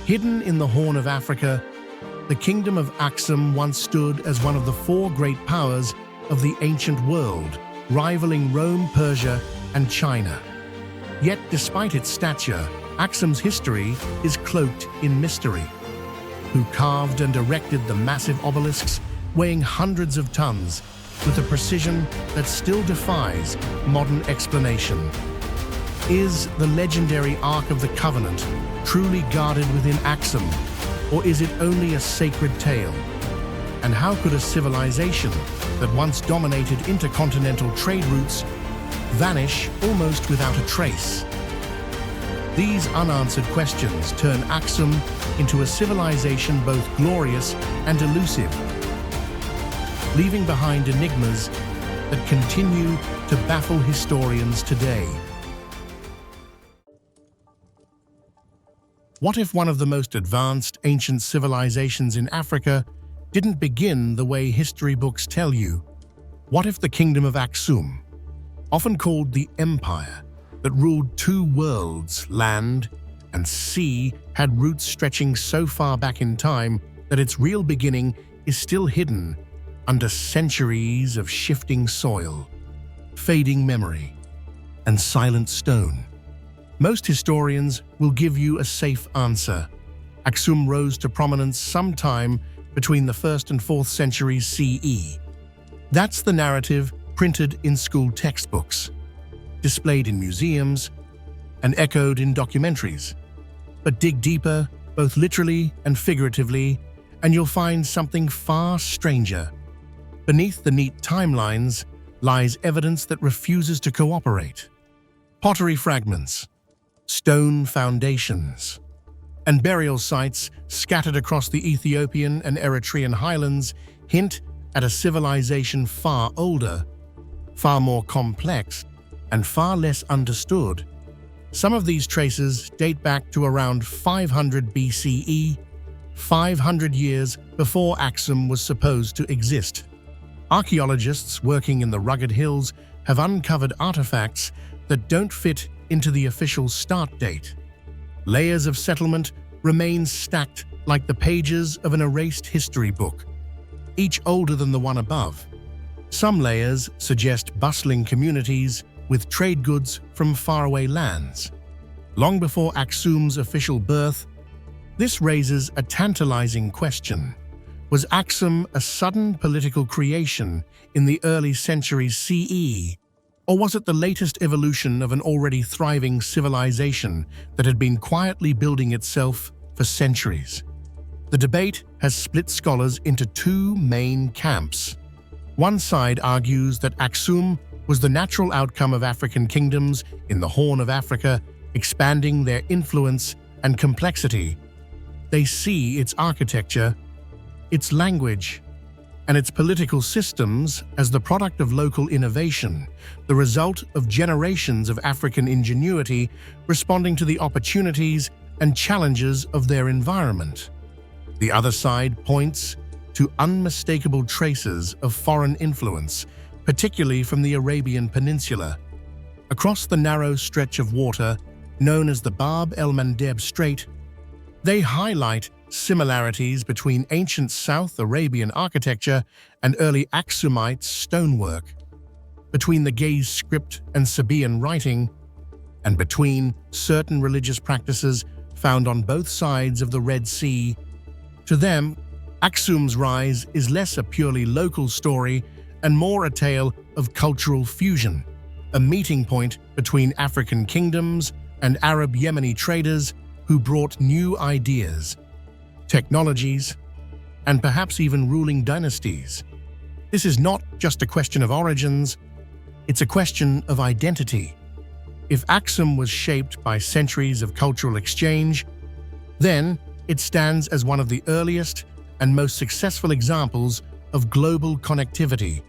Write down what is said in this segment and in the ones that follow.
Hidden in the Horn of Africa, the Kingdom of Aksum once stood as one of the four great powers of the ancient world, rivaling Rome, Persia, and China. Yet, despite its stature, Aksum's history is cloaked in mystery. Who carved and erected the massive obelisks weighing hundreds of tons with a precision that still defies modern explanation? Is the legendary Ark of the Covenant truly guarded within Aksum, or is it only a sacred tale? And how could a civilization that once dominated intercontinental trade routes vanish almost without a trace? These unanswered questions turn Aksum into a civilization both glorious and elusive, leaving behind enigmas that continue to baffle historians today. What if one of the most advanced ancient civilizations in Africa didn't begin the way history books tell you? What if the Kingdom of Aksum, often called the Empire, that ruled two worlds, land and sea, had roots stretching so far back in time that its real beginning is still hidden under centuries of shifting soil, fading memory, and silent stone? Most historians will give you a safe answer. Aksum rose to prominence sometime between the 1st and 4th centuries CE. That's the narrative printed in school textbooks, displayed in museums, and echoed in documentaries. But dig deeper, both literally and figuratively, and you'll find something far stranger. Beneath the neat timelines lies evidence that refuses to cooperate. Pottery fragments, stone foundations, and burial sites scattered across the Ethiopian and Eritrean highlands hint at a civilization far older, far more complex, and far less understood. Some of these traces date back to around 500 BCE, 500 years before Aksum was supposed to exist. Archaeologists working in the rugged hills have uncovered artifacts that don't fit into the official start date. Layers of settlement remain stacked like the pages of an erased history book, each older than the one above. Some layers suggest bustling communities with trade goods from faraway lands. Long before Aksum's official birth, this raises a tantalizing question. Was Aksum a sudden political creation in the early centuries CE? Or was it the latest evolution of an already thriving civilization that had been quietly building itself for centuries? The debate has split scholars into two main camps. One side argues that Aksum was the natural outcome of African kingdoms in the Horn of Africa, expanding their influence and complexity. They see its architecture, its language, and its political systems as the product of local innovation, the result of generations of African ingenuity responding to the opportunities and challenges of their environment. The other side points to unmistakable traces of foreign influence, particularly from the Arabian Peninsula. Across the narrow stretch of water known as the Bab el-Mandeb Strait, they highlight similarities between ancient South Arabian architecture and early Aksumite stonework, between the Ge'ez script and Sabaean writing, and between certain religious practices found on both sides of the Red Sea. To them, Aksum's rise is less a purely local story and more a tale of cultural fusion, a meeting point between African kingdoms and Arab-Yemeni traders who brought new ideas, technologies, and perhaps even ruling dynasties. This is not just a question of origins, it's a question of identity. If Aksum was shaped by centuries of cultural exchange, then it stands as one of the earliest and most successful examples of global connectivity.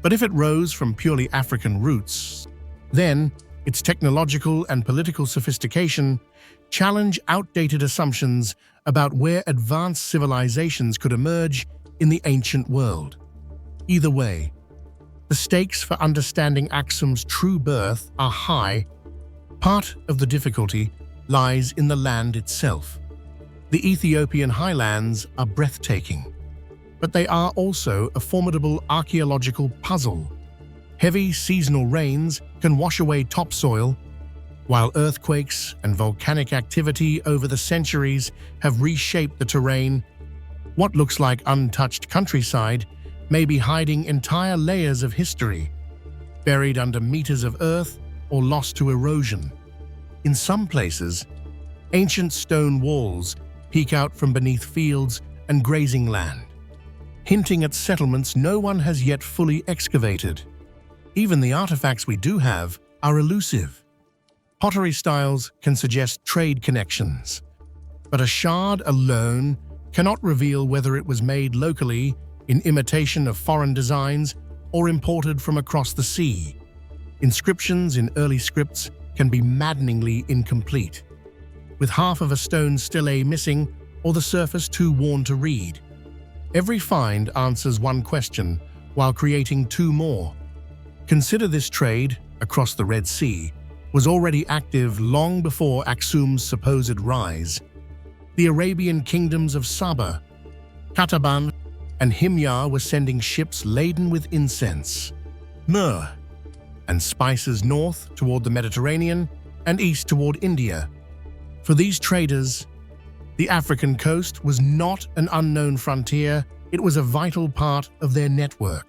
But if it rose from purely African roots, then its technological and political sophistication challenge outdated assumptions about where advanced civilizations could emerge in the ancient world. Either way, the stakes for understanding Aksum's true birth are high. Part of the difficulty lies in the land itself. The Ethiopian highlands are breathtaking, but they are also a formidable archaeological puzzle. Heavy seasonal rains can wash away topsoil, while earthquakes and volcanic activity over the centuries have reshaped the terrain. What looks like untouched countryside may be hiding entire layers of history, buried under meters of earth or lost to erosion. In some places, ancient stone walls peek out from beneath fields and grazing land, hinting at settlements no one has yet fully excavated. Even the artifacts we do have are elusive. Pottery styles can suggest trade connections, but a shard alone cannot reveal whether it was made locally in imitation of foreign designs or imported from across the sea. Inscriptions in early scripts can be maddeningly incomplete, with half of a stone stele missing or the surface too worn to read. Every find answers one question while creating two more. Consider this trade across the Red Sea was already active long before Aksum's supposed rise. The Arabian kingdoms of Saba, Kataban, and Himyar were sending ships laden with incense, myrrh, and spices north toward the Mediterranean and east toward India. For these traders, the African coast was not an unknown frontier, it was a vital part of their network.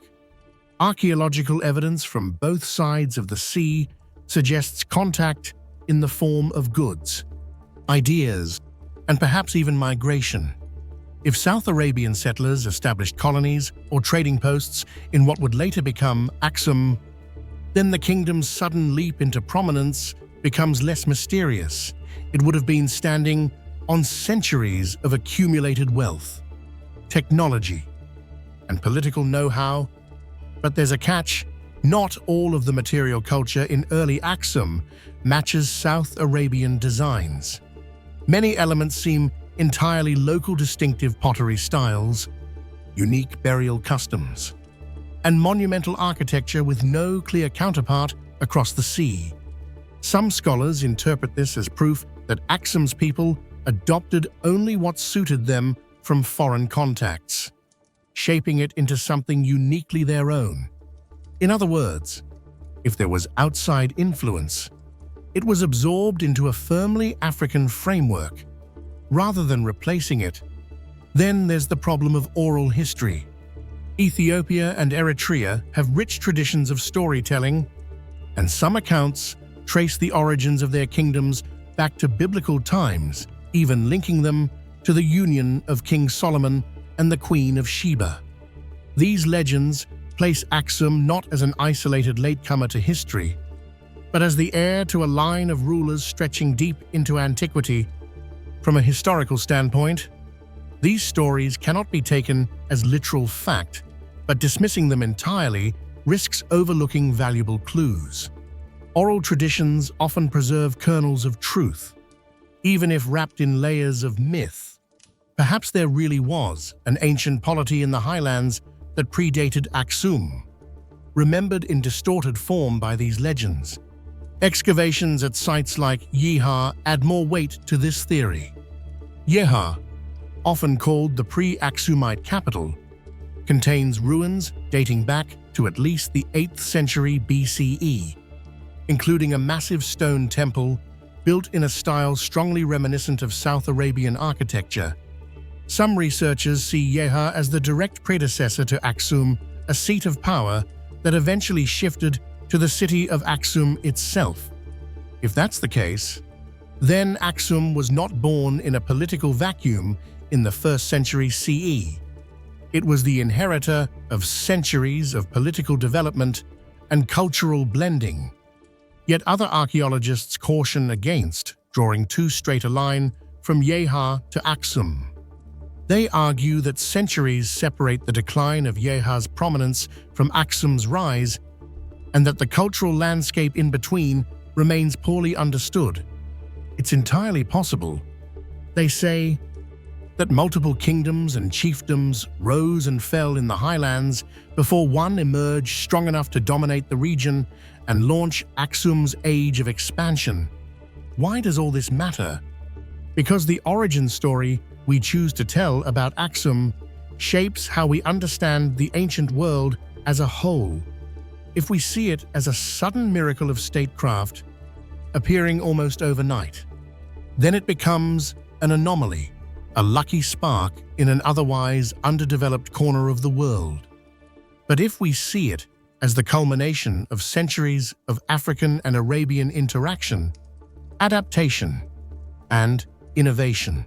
Archaeological evidence from both sides of the sea suggests contact in the form of goods, ideas, and perhaps even migration. If South Arabian settlers established colonies or trading posts in what would later become Aksum, then the kingdom's sudden leap into prominence becomes less mysterious. It would have been standing on centuries of accumulated wealth, technology, and political know-how. But there's a catch. Not all of the material culture in early Aksum matches South Arabian designs. Many elements seem entirely local, distinctive pottery styles, unique burial customs, and monumental architecture with no clear counterpart across the sea. Some scholars interpret this as proof that Aksum's people adopted only what suited them from foreign contacts, shaping it into something uniquely their own. In other words, if there was outside influence, it was absorbed into a firmly African framework, rather than replacing it. Then there's the problem of oral history. Ethiopia and Eritrea have rich traditions of storytelling, and some accounts trace the origins of their kingdoms back to biblical times, even linking them to the union of King Solomon and the Queen of Sheba. These legends place Aksum not as an isolated latecomer to history, but as the heir to a line of rulers stretching deep into antiquity. From a historical standpoint, these stories cannot be taken as literal fact, but dismissing them entirely risks overlooking valuable clues. Oral traditions often preserve kernels of truth, even if wrapped in layers of myth. Perhaps there really was an ancient polity in the highlands that predated Aksum, remembered in distorted form by these legends. Excavations at sites like Yeha add more weight to this theory. Yeha, often called the pre-Aksumite capital, contains ruins dating back to at least the 8th century BCE, including a massive stone temple built in a style strongly reminiscent of South Arabian architecture. Some researchers see Yeha as the direct predecessor to Aksum, a seat of power that eventually shifted to the city of Aksum itself. If that's the case, then Aksum was not born in a political vacuum in the 1st century CE. It was the inheritor of centuries of political development and cultural blending. Yet other archaeologists caution against drawing too straight a line from Yeha to Aksum. They argue that centuries separate the decline of Yeha's prominence from Aksum's rise, and that the cultural landscape in between remains poorly understood. It's entirely possible, they say, that multiple kingdoms and chiefdoms rose and fell in the highlands before one emerged strong enough to dominate the region and launch Aksum's age of expansion. Why does all this matter? Because the origin story we choose to tell about Aksum shapes how we understand the ancient world as a whole. If we see it as a sudden miracle of statecraft, appearing almost overnight, then it becomes an anomaly, a lucky spark in an otherwise underdeveloped corner of the world. But if we see it as the culmination of centuries of African and Arabian interaction, adaptation, and innovation,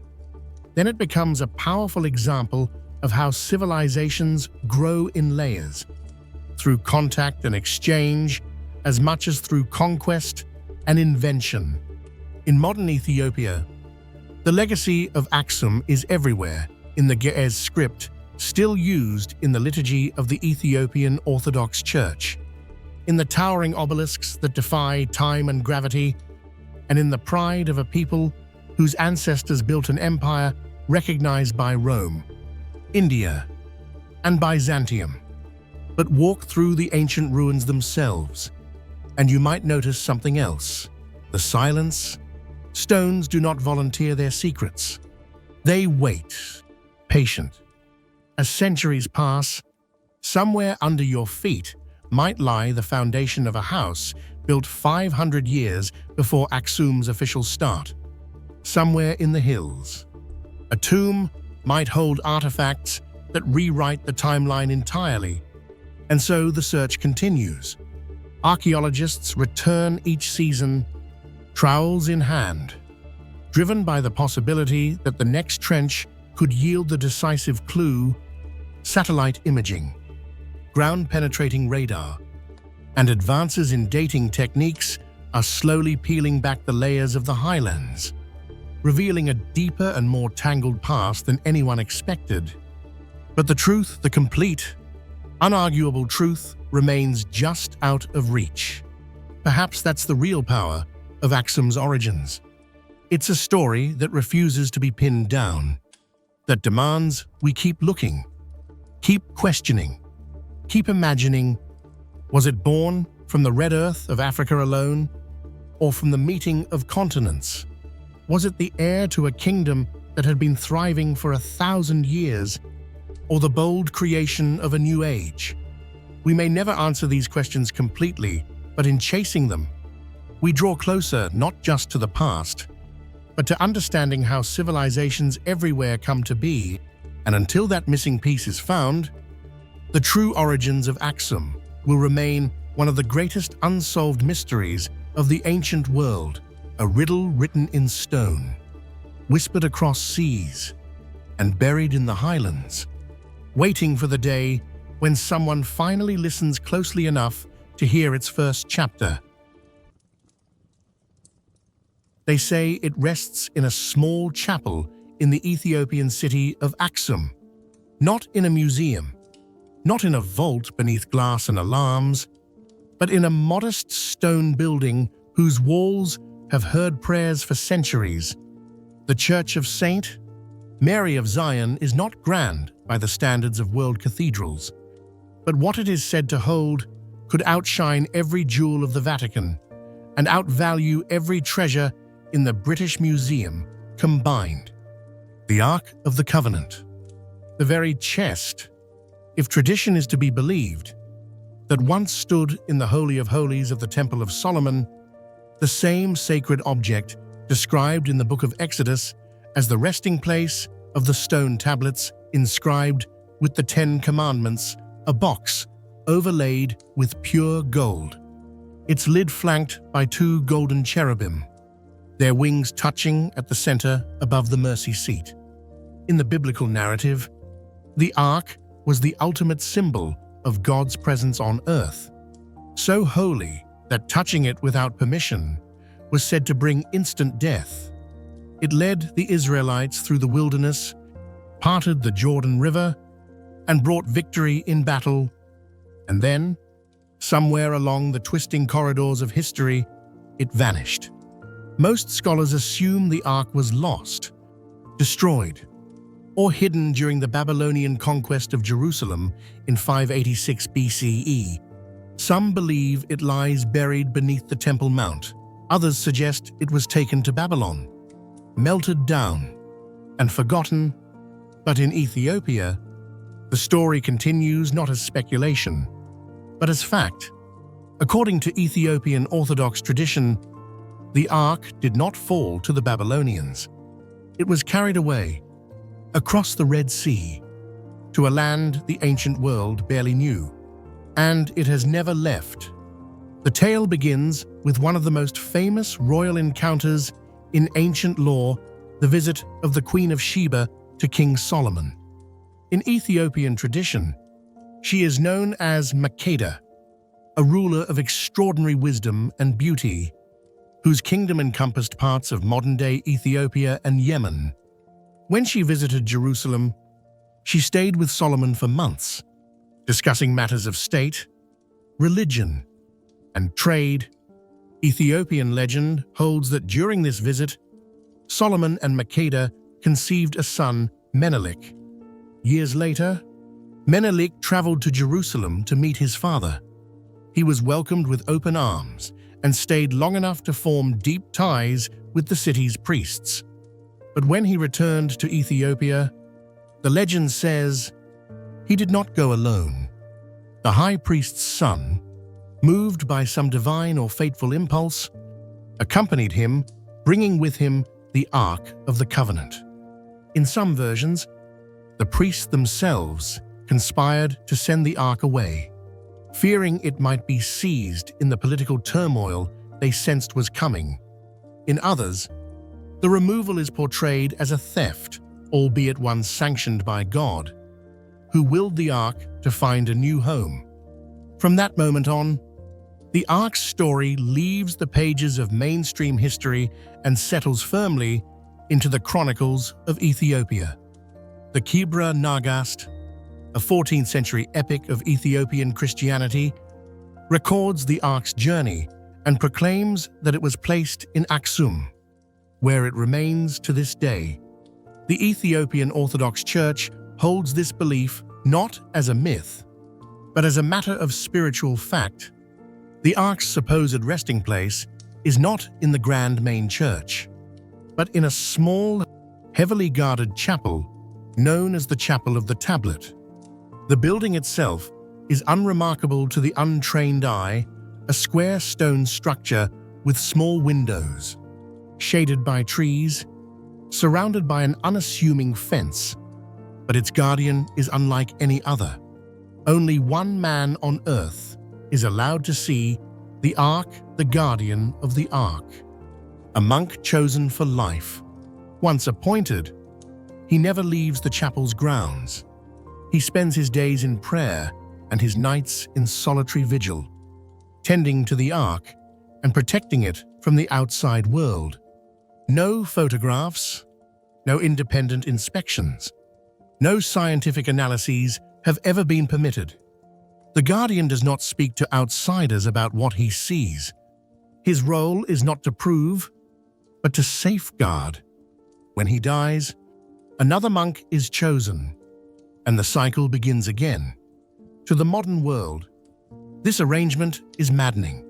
then it becomes a powerful example of how civilizations grow in layers, through contact and exchange, as much as through conquest and invention. In modern Ethiopia, the legacy of Aksum is everywhere in the Ge'ez script, still used in the liturgy of the Ethiopian Orthodox Church, in the towering obelisks that defy time and gravity, and in the pride of a people whose ancestors built an empire recognized by Rome, India, and Byzantium. But walk through the ancient ruins themselves, and you might notice something else: the silence. Stones do not volunteer their secrets. They wait, patient. As centuries pass, somewhere under your feet might lie the foundation of a house built 500 years before Aksum's official start. Somewhere in the hills, a tomb might hold artifacts that rewrite the timeline entirely. And so the search continues. Archaeologists return each season, trowels in hand, driven by the possibility that the next trench could yield the decisive clue: satellite imaging, ground-penetrating radar, and advances in dating techniques are slowly peeling back the layers of the highlands, revealing a deeper and more tangled past than anyone expected. But the truth, the complete, unarguable truth, remains just out of reach. Perhaps that's the real power of Aksum's origins. It's a story that refuses to be pinned down, that demands we keep looking, keep questioning, keep imagining. Was it born from the red earth of Africa alone, or from the meeting of continents? Was it the heir to a kingdom that had been thriving for 1,000 years, or the bold creation of a new age? We may never answer these questions completely, but in chasing them, we draw closer not just to the past, but to understanding how civilizations everywhere come to be. And until that missing piece is found, the true origins of Aksum will remain one of the greatest unsolved mysteries of the ancient world, a riddle written in stone, whispered across seas, and buried in the highlands, waiting for the day when someone finally listens closely enough to hear its first chapter. They say it rests in a small chapel in the Ethiopian city of Aksum, not in a museum, not in a vault beneath glass and alarms, but in a modest stone building whose walls have heard prayers for centuries. The Church of St. Mary of Zion is not grand by the standards of world cathedrals, but what it is said to hold could outshine every jewel of the Vatican and outvalue every treasure in the British Museum combined. The Ark of the Covenant, the very chest, if tradition is to be believed, that once stood in the Holy of Holies of the Temple of Solomon, the same sacred object described in the book of Exodus as the resting place of the stone tablets inscribed with the 10 Commandments, a box overlaid with pure gold, its lid flanked by 2 golden cherubim, their wings touching at the center above the mercy seat. In the biblical narrative, the Ark was the ultimate symbol of God's presence on earth, so holy that touching it without permission was said to bring instant death. It led the Israelites through the wilderness, parted the Jordan River, and brought victory in battle. And then, somewhere along the twisting corridors of history, it vanished. Most scholars assume the Ark was lost, destroyed, or hidden during the Babylonian conquest of Jerusalem in 586 BCE. Some believe it lies buried beneath the Temple Mount. Others suggest it was taken to Babylon, melted down and forgotten. But in Ethiopia, the story continues not as speculation, but as fact. According to Ethiopian Orthodox tradition, the Ark did not fall to the Babylonians. It was carried away across the Red Sea to a land the ancient world barely knew, and it has never left. The tale begins with one of the most famous royal encounters in ancient lore, the visit of the Queen of Sheba to King Solomon. In Ethiopian tradition, she is known as Makeda, a ruler of extraordinary wisdom and beauty, whose kingdom encompassed parts of modern-day Ethiopia and Yemen. When she visited Jerusalem, she stayed with Solomon for months, discussing matters of state, religion, and trade. Ethiopian legend holds that during this visit, Solomon and Makeda conceived a son, Menelik. Years later, Menelik traveled to Jerusalem to meet his father. He was welcomed with open arms and stayed long enough to form deep ties with the city's priests. But when he returned to Ethiopia, the legend says he did not go alone. The high priest's son, moved by some divine or fateful impulse, accompanied him, bringing with him the Ark of the Covenant. In some versions, the priests themselves conspired to send the Ark away, fearing it might be seized in the political turmoil they sensed was coming. In others, the removal is portrayed as a theft, albeit one sanctioned by God, who willed the Ark to find a new home. From that moment on, the Ark's story leaves the pages of mainstream history and settles firmly into the chronicles of Ethiopia. The Kebra Nagast, a 14th century epic of Ethiopian Christianity, records the Ark's journey and proclaims that it was placed in Aksum, where it remains to this day. The Ethiopian Orthodox Church holds this belief not as a myth, but as a matter of spiritual fact. The Ark's supposed resting place is not in the grand main church, but in a small, heavily guarded chapel known as the Chapel of the Tablet. The building itself is unremarkable to the untrained eye, a square stone structure with small windows, shaded by trees, surrounded by an unassuming fence, but its guardian is unlike any other. Only one man on earth is allowed to see the Ark, the guardian of the Ark, a monk chosen for life. Once appointed, he never leaves the chapel's grounds. He spends his days in prayer and his nights in solitary vigil, tending to the Ark and protecting it from the outside world. No photographs, no independent inspections, no scientific analyses have ever been permitted. The guardian does not speak to outsiders about what he sees. His role is not to prove, but to safeguard. When he dies, another monk is chosen, and the cycle begins again. To the modern world, this arrangement is maddening.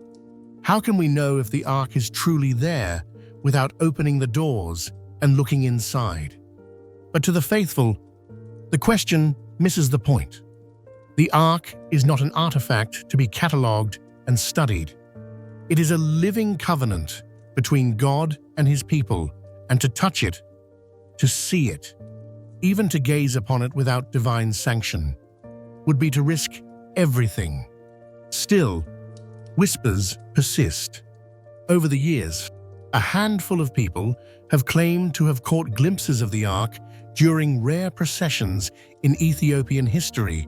How can we know if the Ark is truly there without opening the doors and looking inside? But to the faithful, the question misses the point. The Ark is not an artifact to be catalogued and studied. It is a living covenant between God and his people, and to touch it, to see it, even to gaze upon it without divine sanction, would be to risk everything. Still, whispers persist. Over the years, a handful of people have claimed to have caught glimpses of the Ark during rare processions in Ethiopian history.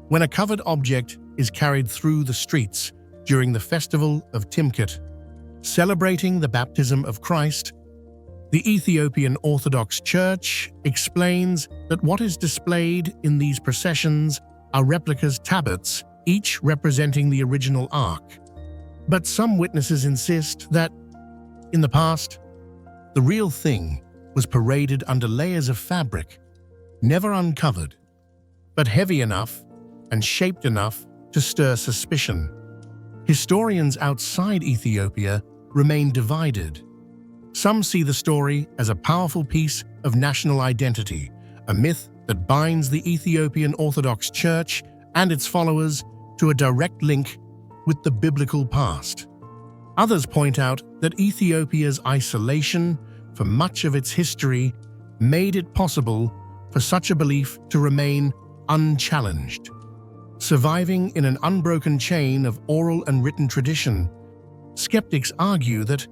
When a covered object is carried through the streets during the festival of Timkat, celebrating the baptism of Christ, the Ethiopian Orthodox Church explains that what is displayed in these processions are replicas tablets, each representing the original Ark. But some witnesses insist that, in the past, the real thing was paraded under layers of fabric, never uncovered, but heavy enough and shaped enough to stir suspicion. Historians outside Ethiopia remain divided. Some see the story as a powerful piece of national identity, a myth that binds the Ethiopian Orthodox Church and its followers to a direct link with the biblical past. Others point out that Ethiopia's isolation for much of its history made it possible for such a belief to remain unchallenged. Surviving in an unbroken chain of oral and written tradition, skeptics argue that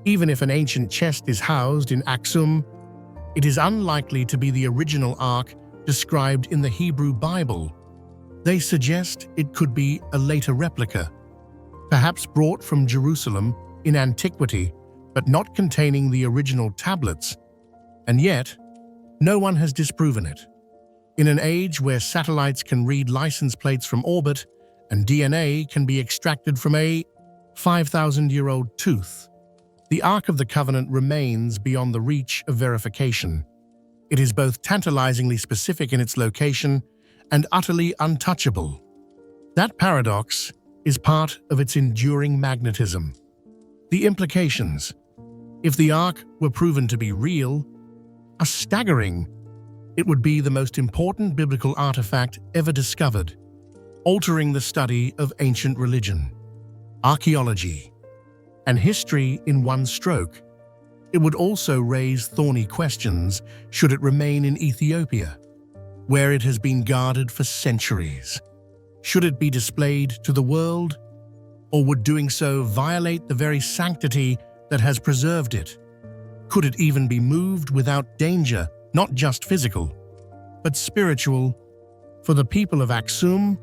even if an ancient chest is housed in Aksum, it is unlikely to be the original ark described in the Hebrew Bible. They suggest it could be a later replica, perhaps brought from Jerusalem in antiquity, but not containing the original tablets. And yet, no one has disproven it. In an age where satellites can read license plates from orbit and DNA can be extracted from a 5,000-year-old tooth, the Ark of the Covenant remains beyond the reach of verification. It is both tantalizingly specific in its location and utterly untouchable. That paradox is part of its enduring magnetism. The implications, if the Ark were proven to be real, are staggering. It would be the most important biblical artifact ever discovered, altering the study of ancient religion, archaeology, and history in one stroke. It would also raise thorny questions should it remain in Ethiopia, where it has been guarded for centuries. Should it be displayed to the world, or would doing so violate the very sanctity that has preserved it? Could it even be moved without danger, not just physical, but spiritual? For the people of Aksum,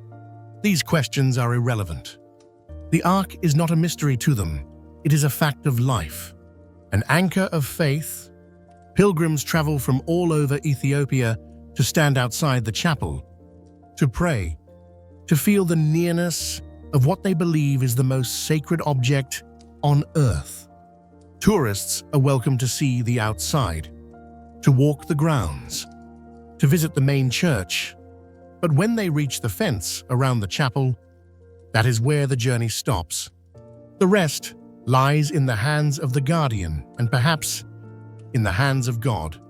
these questions are irrelevant. The Ark is not a mystery to them. It is a fact of life, an anchor of faith. Pilgrims travel from all over Ethiopia to stand outside the chapel, to pray, to feel the nearness of what they believe is the most sacred object on earth. Tourists are welcome to see the outside, to walk the grounds, to visit the main church. But when they reach the fence around the chapel, that is where the journey stops. The rest lies in the hands of the guardian and perhaps in the hands of God.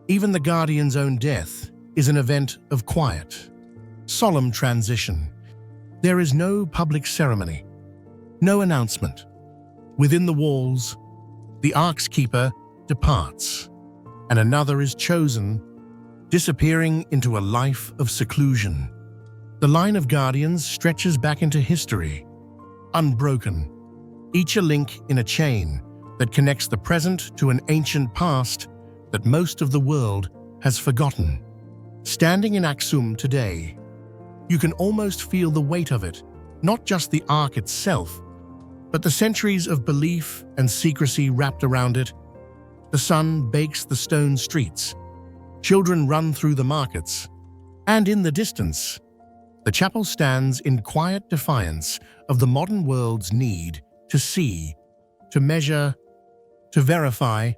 Even the guardian's own death is an event of quiet, solemn transition. There is no public ceremony, no announcement. Within the walls, the Ark's keeper departs, and another is chosen, disappearing into a life of seclusion. The line of guardians stretches back into history, unbroken, each a link in a chain that connects the present to an ancient past that most of the world has forgotten. Standing in Aksum today, you can almost feel the weight of it, not just the Ark itself, but the centuries of belief and secrecy wrapped around it. The sun bakes the stone streets, children run through the markets, and in the distance, the chapel stands in quiet defiance of the modern world's need to see, to measure, to verify.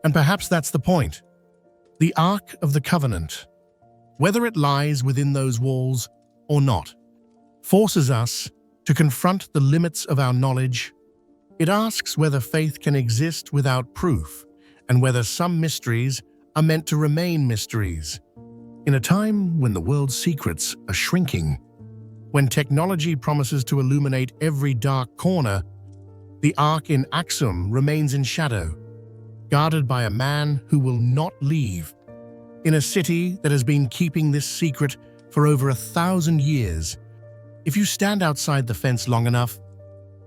And perhaps that's the point. The Ark of the Covenant, whether it lies within those walls or not, forces us to confront the limits of our knowledge. It asks whether faith can exist without proof, and whether some mysteries are meant to remain mysteries. In a time when the world's secrets are shrinking, when technology promises to illuminate every dark corner, the Ark in Aksum remains in shadow, guarded by a man who will not leave. In a city that has been keeping this secret for over 1,000 years, if you stand outside the fence long enough,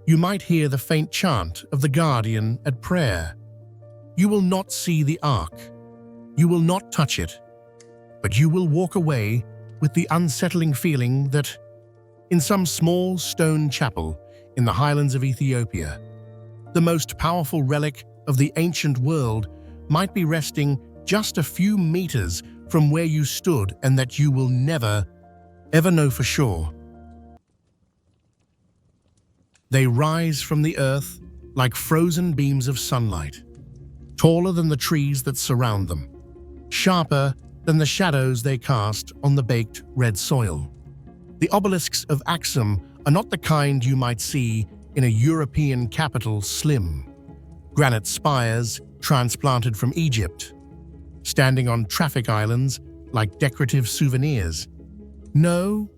you might hear the faint chant of the guardian at prayer. You will not see the Ark. You will not touch it. But you will walk away with the unsettling feeling that, in some small stone chapel in the highlands of Ethiopia, the most powerful relic of the ancient world might be resting just a few meters from where you stood, and that you will never, ever know for sure. They rise from the earth like frozen beams of sunlight, taller than the trees that surround them, sharper than the shadows they cast on the baked red soil. The obelisks of Aksum are not the kind you might see in a European capital, slim, granite spires transplanted from Egypt, standing on traffic islands like decorative souvenirs. No,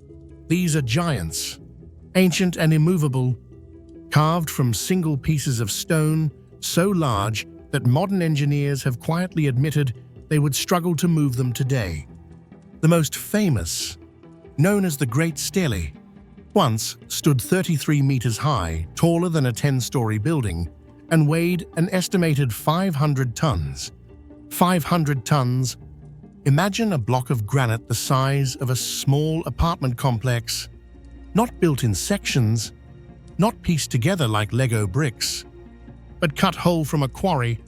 these are giants, ancient and immovable, carved from single pieces of stone so large that modern engineers have quietly admitted they would struggle to move them today. The most famous, known as the Great Stele, once stood 33 meters high, taller than a 10-story building, and weighed an estimated 500 tons. 500 tons. Imagine a block of granite the size of a small apartment complex, not built in sections, not pieced together like Lego bricks, but cut whole from a quarry,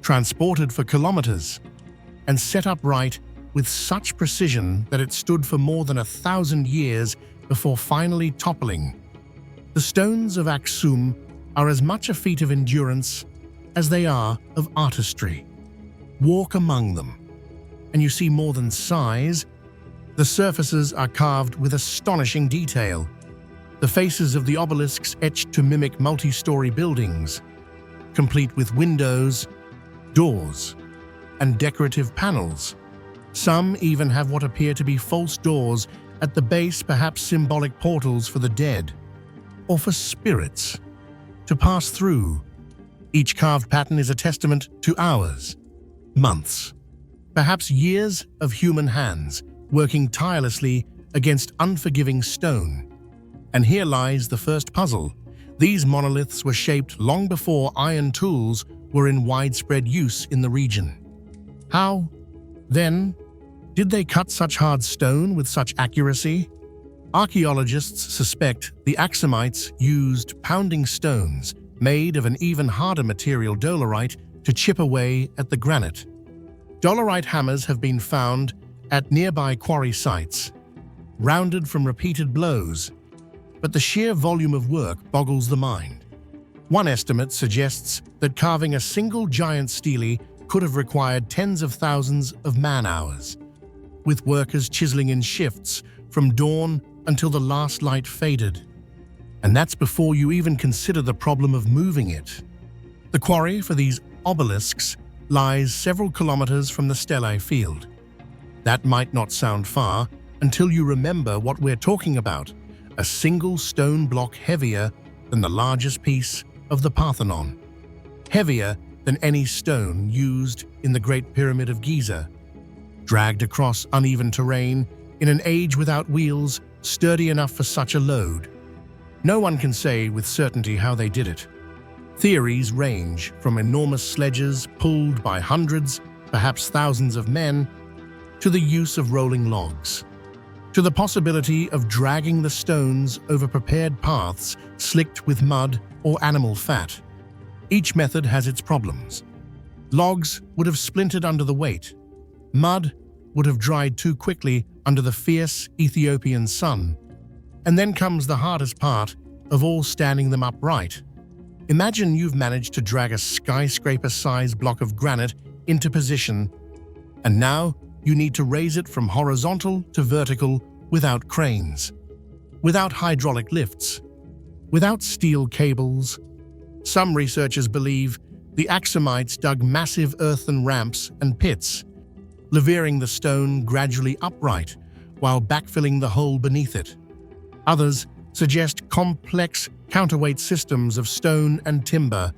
transported for kilometers, and set upright with such precision that it stood for more than 1,000 years before finally toppling. The stones of Aksum are as much a feat of endurance as they are of artistry. Walk among them, and you see more than size. The surfaces are carved with astonishing detail. The faces of the obelisks etched to mimic multi-story buildings, complete with windows, doors, and decorative panels. Some even have what appear to be false doors at the base, perhaps symbolic portals for the dead, or for spirits to pass through. Each carved pattern is a testament to hours, months, perhaps years of human hands working tirelessly against unforgiving stone. And here lies the first puzzle. These monoliths were shaped long before iron tools were in widespread use in the region. How, then, did they cut such hard stone with such accuracy? Archaeologists suspect the Aksumites used pounding stones made of an even harder material, dolerite, to chip away at the granite. Dolerite hammers have been found at nearby quarry sites, rounded from repeated blows, but the sheer volume of work boggles the mind. One estimate suggests that carving a single giant stele could have required tens of thousands of man-hours, with workers chiseling in shifts from dawn until the last light faded. And that's before you even consider the problem of moving it. The quarry for these obelisks lies several kilometers from the stele field. That might not sound far until you remember what we're talking about: a single stone block heavier than the largest piece of the Parthenon, heavier than any stone used in the Great Pyramid of Giza, dragged across uneven terrain in an age without wheels, sturdy enough for such a load. No one can say with certainty how they did it. Theories range from enormous sledges pulled by hundreds, perhaps thousands of men, to the use of rolling logs, to the possibility of dragging the stones over prepared paths slicked with mud or animal fat. Each method has its problems. Logs would have splintered under the weight. Mud would have dried too quickly under the fierce Ethiopian sun. And then comes the hardest part of all, standing them upright. Imagine you've managed to drag a skyscraper-sized block of granite into position, and now you need to raise it from horizontal to vertical without cranes, without hydraulic lifts, without steel cables. Some researchers believe the Aksumites dug massive earthen ramps and pits, levering the stone gradually upright while backfilling the hole beneath it. Others suggest complex counterweight systems of stone and timber.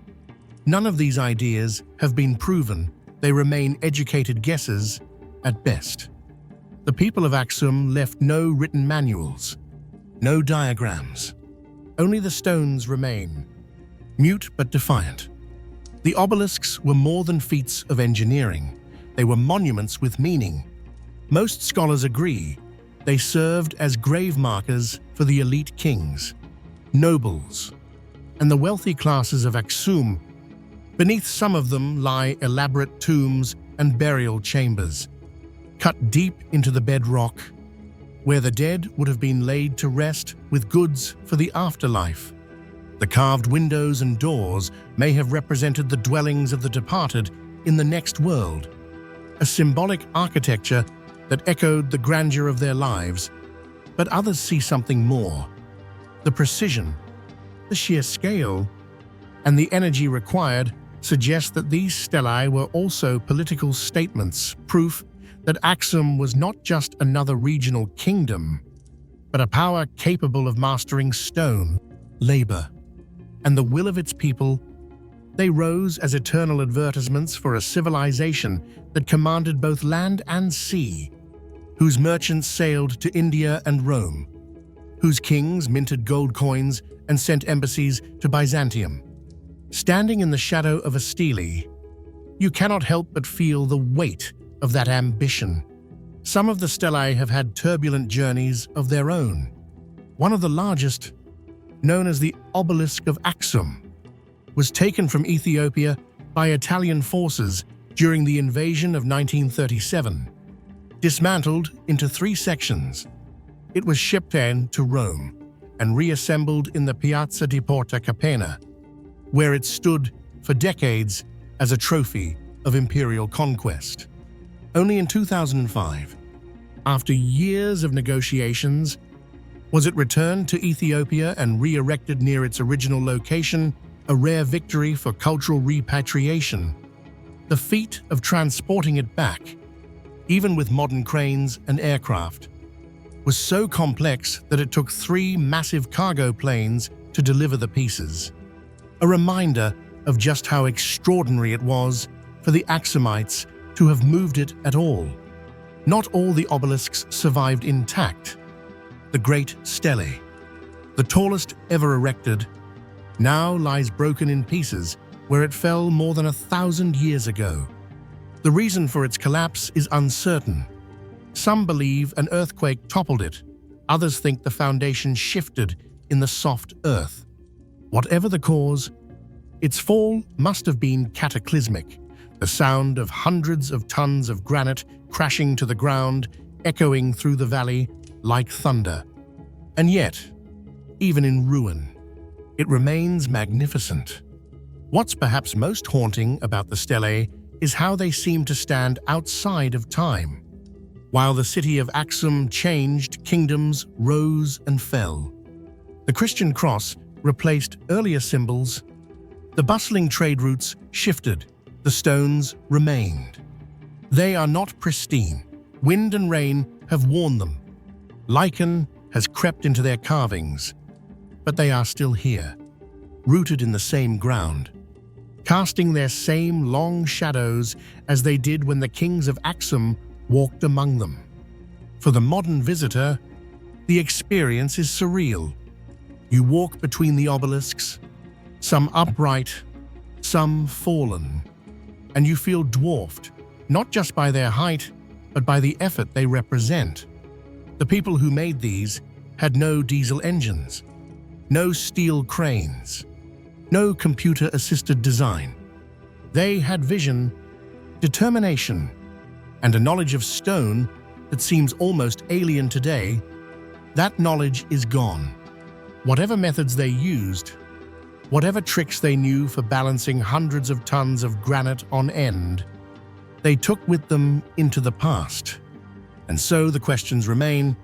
None of these ideas have been proven. They remain educated guesses at best. The people of Aksum left no written manuals, no diagrams. Only the stones remain, mute but defiant. The obelisks were more than feats of engineering. They were monuments with meaning. Most scholars agree they served as grave markers for the elite kings, nobles, and the wealthy classes of Aksum. Beneath some of them lie elaborate tombs and burial chambers, cut deep into the bedrock, where the dead would have been laid to rest with goods for the afterlife. The carved windows and doors may have represented the dwellings of the departed in the next world, a symbolic architecture that echoed the grandeur of their lives. But others see something more: the precision, the sheer scale, and the energy required suggest that these stelae were also political statements, proof that Aksum was not just another regional kingdom, but a power capable of mastering stone, labor, and the will of its people. They rose as eternal advertisements for a civilization that commanded both land and sea, whose merchants sailed to India and Rome, whose kings minted gold coins and sent embassies to Byzantium. Standing in the shadow of a stele, you cannot help but feel the weight of that ambition. Some of the stelae have had turbulent journeys of their own. One of the largest, known as the obelisk of Aksum, was taken from Ethiopia by Italian forces during the invasion of 1937. Dismantled into 3 sections, it was shipped in to Rome and reassembled in the Piazza di Porta Capena, where it stood for decades as a trophy of imperial conquest. Only in 2005, after years of negotiations, was it returned to Ethiopia and re-erected near its original location, a rare victory for cultural repatriation. The feat of transporting it back, even with modern cranes and aircraft, was so complex that it took 3 massive cargo planes to deliver the pieces. A reminder of just how extraordinary it was for the Aksumites to have moved it at all. Not all the obelisks survived intact. The Great Stele, the tallest ever erected, now lies broken in pieces where it fell more than 1,000 years ago. The reason for its collapse is uncertain. Some believe an earthquake toppled it. Others think the foundation shifted in the soft earth. Whatever the cause, its fall must have been cataclysmic, the sound of hundreds of tons of granite crashing to the ground, echoing through the valley like thunder. And yet, even in ruin, it remains magnificent. What's perhaps most haunting about the stelae is how they seem to stand outside of time. While the city of Aksum changed, kingdoms rose and fell. The Christian cross replaced earlier symbols. The bustling trade routes shifted. The stones remained. They are not pristine. Wind and rain have worn them. Lichen has crept into their carvings, but they are still here, rooted in the same ground, casting their same long shadows as they did when the kings of Aksum walked among them. For the modern visitor, the experience is surreal. You walk between the obelisks, some upright, some fallen, and you feel dwarfed, not just by their height, but by the effort they represent. The people who made these had no diesel engines, no steel cranes, no computer-assisted design. They had vision, determination, and a knowledge of stone that seems almost alien today. That knowledge is gone. Whatever methods they used, whatever tricks they knew for balancing hundreds of tons of granite on end, they took with them into the past. And so the questions remain: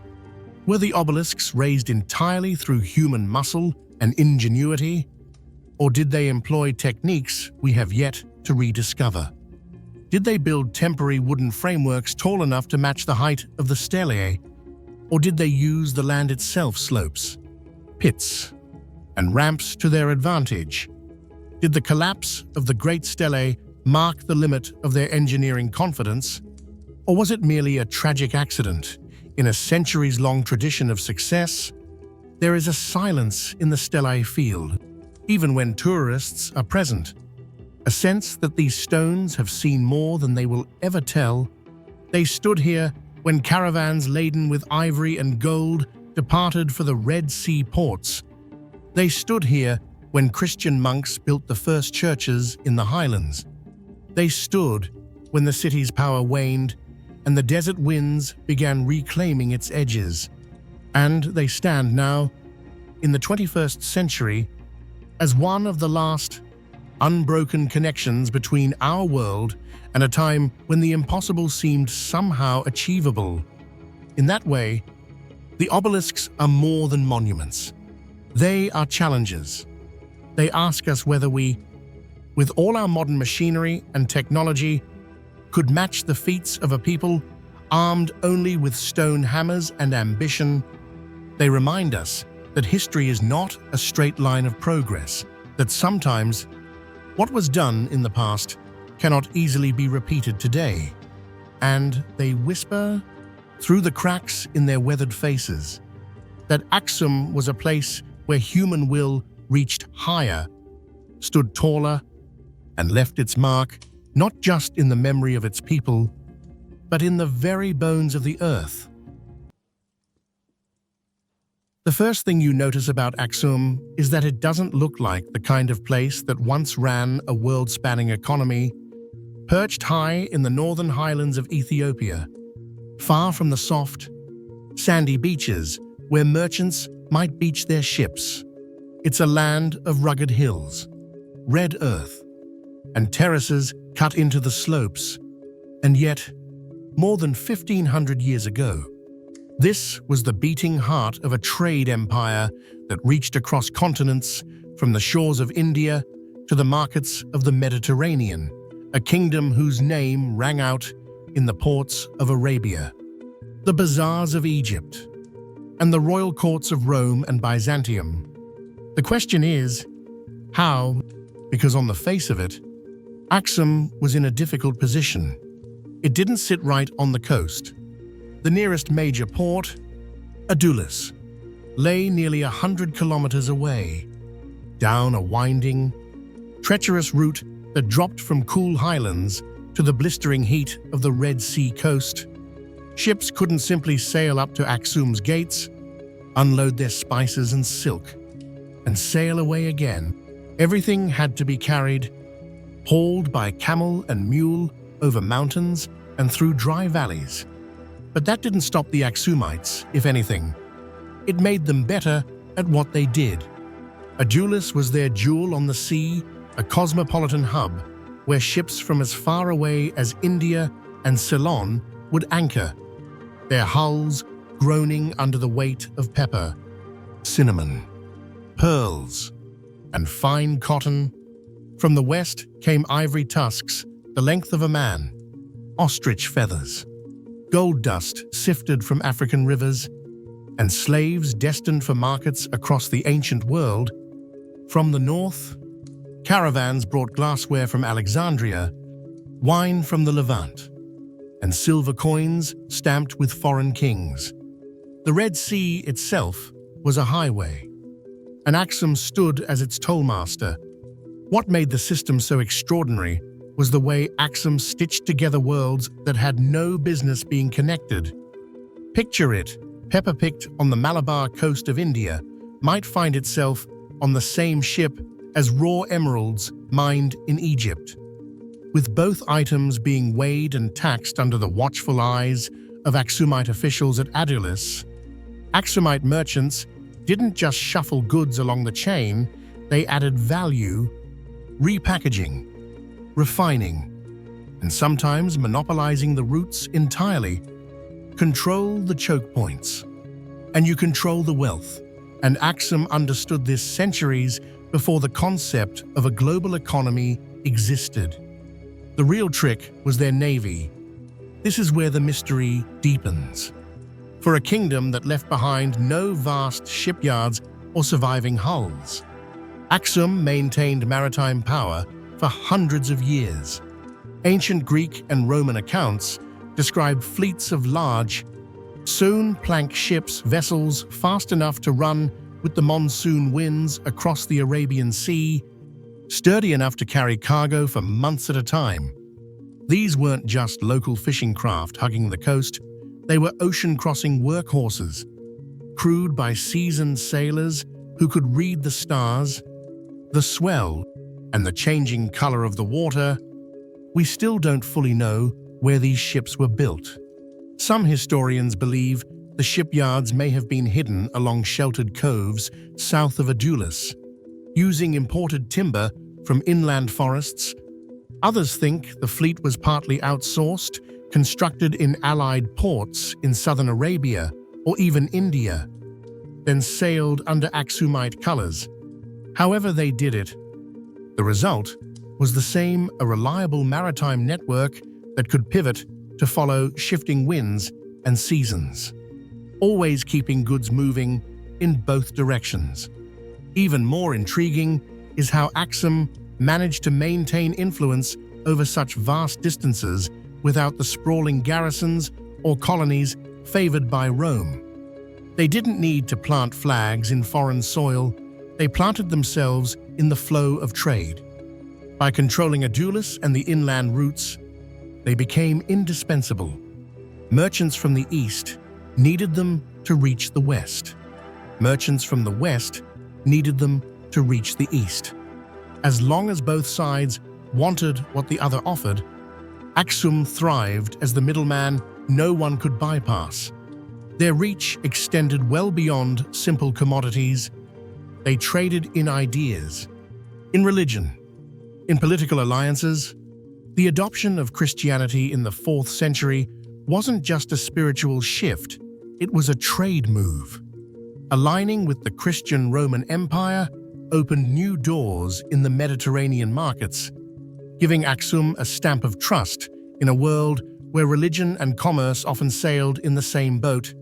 were the obelisks raised entirely through human muscle and ingenuity, or did they employ techniques we have yet to rediscover? Did they build temporary wooden frameworks tall enough to match the height of the stelae, or did they use the land itself, slopes, pits, and ramps to their advantage? Did the collapse of the Great Stele mark the limit of their engineering confidence, or was it merely a tragic accident in a centuries-long tradition of success? There is a silence in the stelae field, even when tourists are present, a sense that these stones have seen more than they will ever tell. They stood here when caravans laden with ivory and gold departed for the Red Sea ports. They stood here when Christian monks built the first churches in the highlands. They stood when the city's power waned and the desert winds began reclaiming its edges. And they stand now, in the 21st century, as one of the last unbroken connections between our world and a time when the impossible seemed somehow achievable. In that way, the obelisks are more than monuments. They are challenges. They ask us whether we with all our modern machinery and technology, could match the feats of a people armed only with stone hammers and ambition. They remind us that history is not a straight line of progress, that sometimes what was done in the past cannot easily be repeated today. And they whisper through the cracks in their weathered faces that Aksum was a place where human will reached higher, stood taller, and left its mark not just in the memory of its people, but in the very bones of the earth. The first thing you notice about Aksum is that it doesn't look like the kind of place that once ran a world-spanning economy, perched high in the northern highlands of Ethiopia, far from the soft, sandy beaches where merchants might beach their ships. It's a land of rugged hills, red earth, and terraces cut into the slopes. And yet, more than 1,500 years ago, this was the beating heart of a trade empire that reached across continents, from the shores of India to the markets of the Mediterranean, a kingdom whose name rang out in the ports of Arabia, the bazaars of Egypt, and the royal courts of Rome and Byzantium. The question is, how? Because on the face of it, Aksum was in a difficult position. It didn't sit right on the coast. The nearest major port, Adulis, lay nearly 100 kilometers away, down a winding, treacherous route that dropped from cool highlands to the blistering heat of the Red Sea coast. Ships couldn't simply sail up to Aksum's gates, unload their spices and silk, and sail away again. Everything had to be carried, hauled by camel and mule over mountains and through dry valleys. But that didn't stop the Aksumites, if anything. It made them better at what they did. Adulis was their jewel on the sea, a cosmopolitan hub where ships from as far away as India and Ceylon would anchor, their hulls groaning under the weight of pepper, cinnamon, pearls, and fine cotton. From the west came ivory tusks the length of a man, ostrich feathers, gold dust sifted from African rivers, and slaves destined for markets across the ancient world. From the north, caravans brought glassware from Alexandria, wine from the Levant, and silver coins stamped with foreign kings. The Red Sea itself was a highway, and Aksum stood as its tollmaster. What made the system so extraordinary was the way Aksum stitched together worlds that had no business being connected. Picture it, pepper-picked on the Malabar coast of India might find itself on the same ship as raw emeralds mined in Egypt, with both items being weighed and taxed under the watchful eyes of Aksumite officials at Adulis. Aksumite merchants didn't just shuffle goods along the chain, they added value, repackaging, refining, and sometimes monopolizing the routes entirely. Control the choke points, and you control the wealth. And Aksum understood this centuries before the concept of a global economy existed. The real trick was their navy. This is where the mystery deepens. For a kingdom that left behind no vast shipyards or surviving hulls, Aksum maintained maritime power for hundreds of years. Ancient Greek and Roman accounts describe fleets of large, stone-plank ships, vessels fast enough to run with the monsoon winds across the Arabian Sea, sturdy enough to carry cargo for months at a time. These weren't just local fishing craft hugging the coast, they were ocean-crossing workhorses, crewed by seasoned sailors who could read the stars, the swell, and the changing color of the water. We still don't fully know where these ships were built. Some historians believe the shipyards may have been hidden along sheltered coves south of Adulis, using imported timber from inland forests. Others think the fleet was partly outsourced, constructed in allied ports in southern Arabia or even India, then sailed under Aksumite colors. However they did it, the result was the same, a reliable maritime network that could pivot to follow shifting winds and seasons, always keeping goods moving in both directions. Even more intriguing is how Aksum managed to maintain influence over such vast distances without the sprawling garrisons or colonies favored by Rome. They didn't need to plant flags in foreign soil, they planted themselves in the flow of trade. By controlling Adulis and the inland routes, they became indispensable. Merchants from the east needed them to reach the west. Merchants from the west needed them to reach the east. As long as both sides wanted what the other offered, Aksum thrived as the middleman no one could bypass. Their reach extended well beyond simple commodities. They traded in ideas, in religion, in political alliances. The adoption of Christianity in the 4th century wasn't just a spiritual shift, it was a trade move. Aligning with the Christian Roman Empire opened new doors in the Mediterranean markets, giving Aksum a stamp of trust in a world where religion and commerce often sailed in the same boat.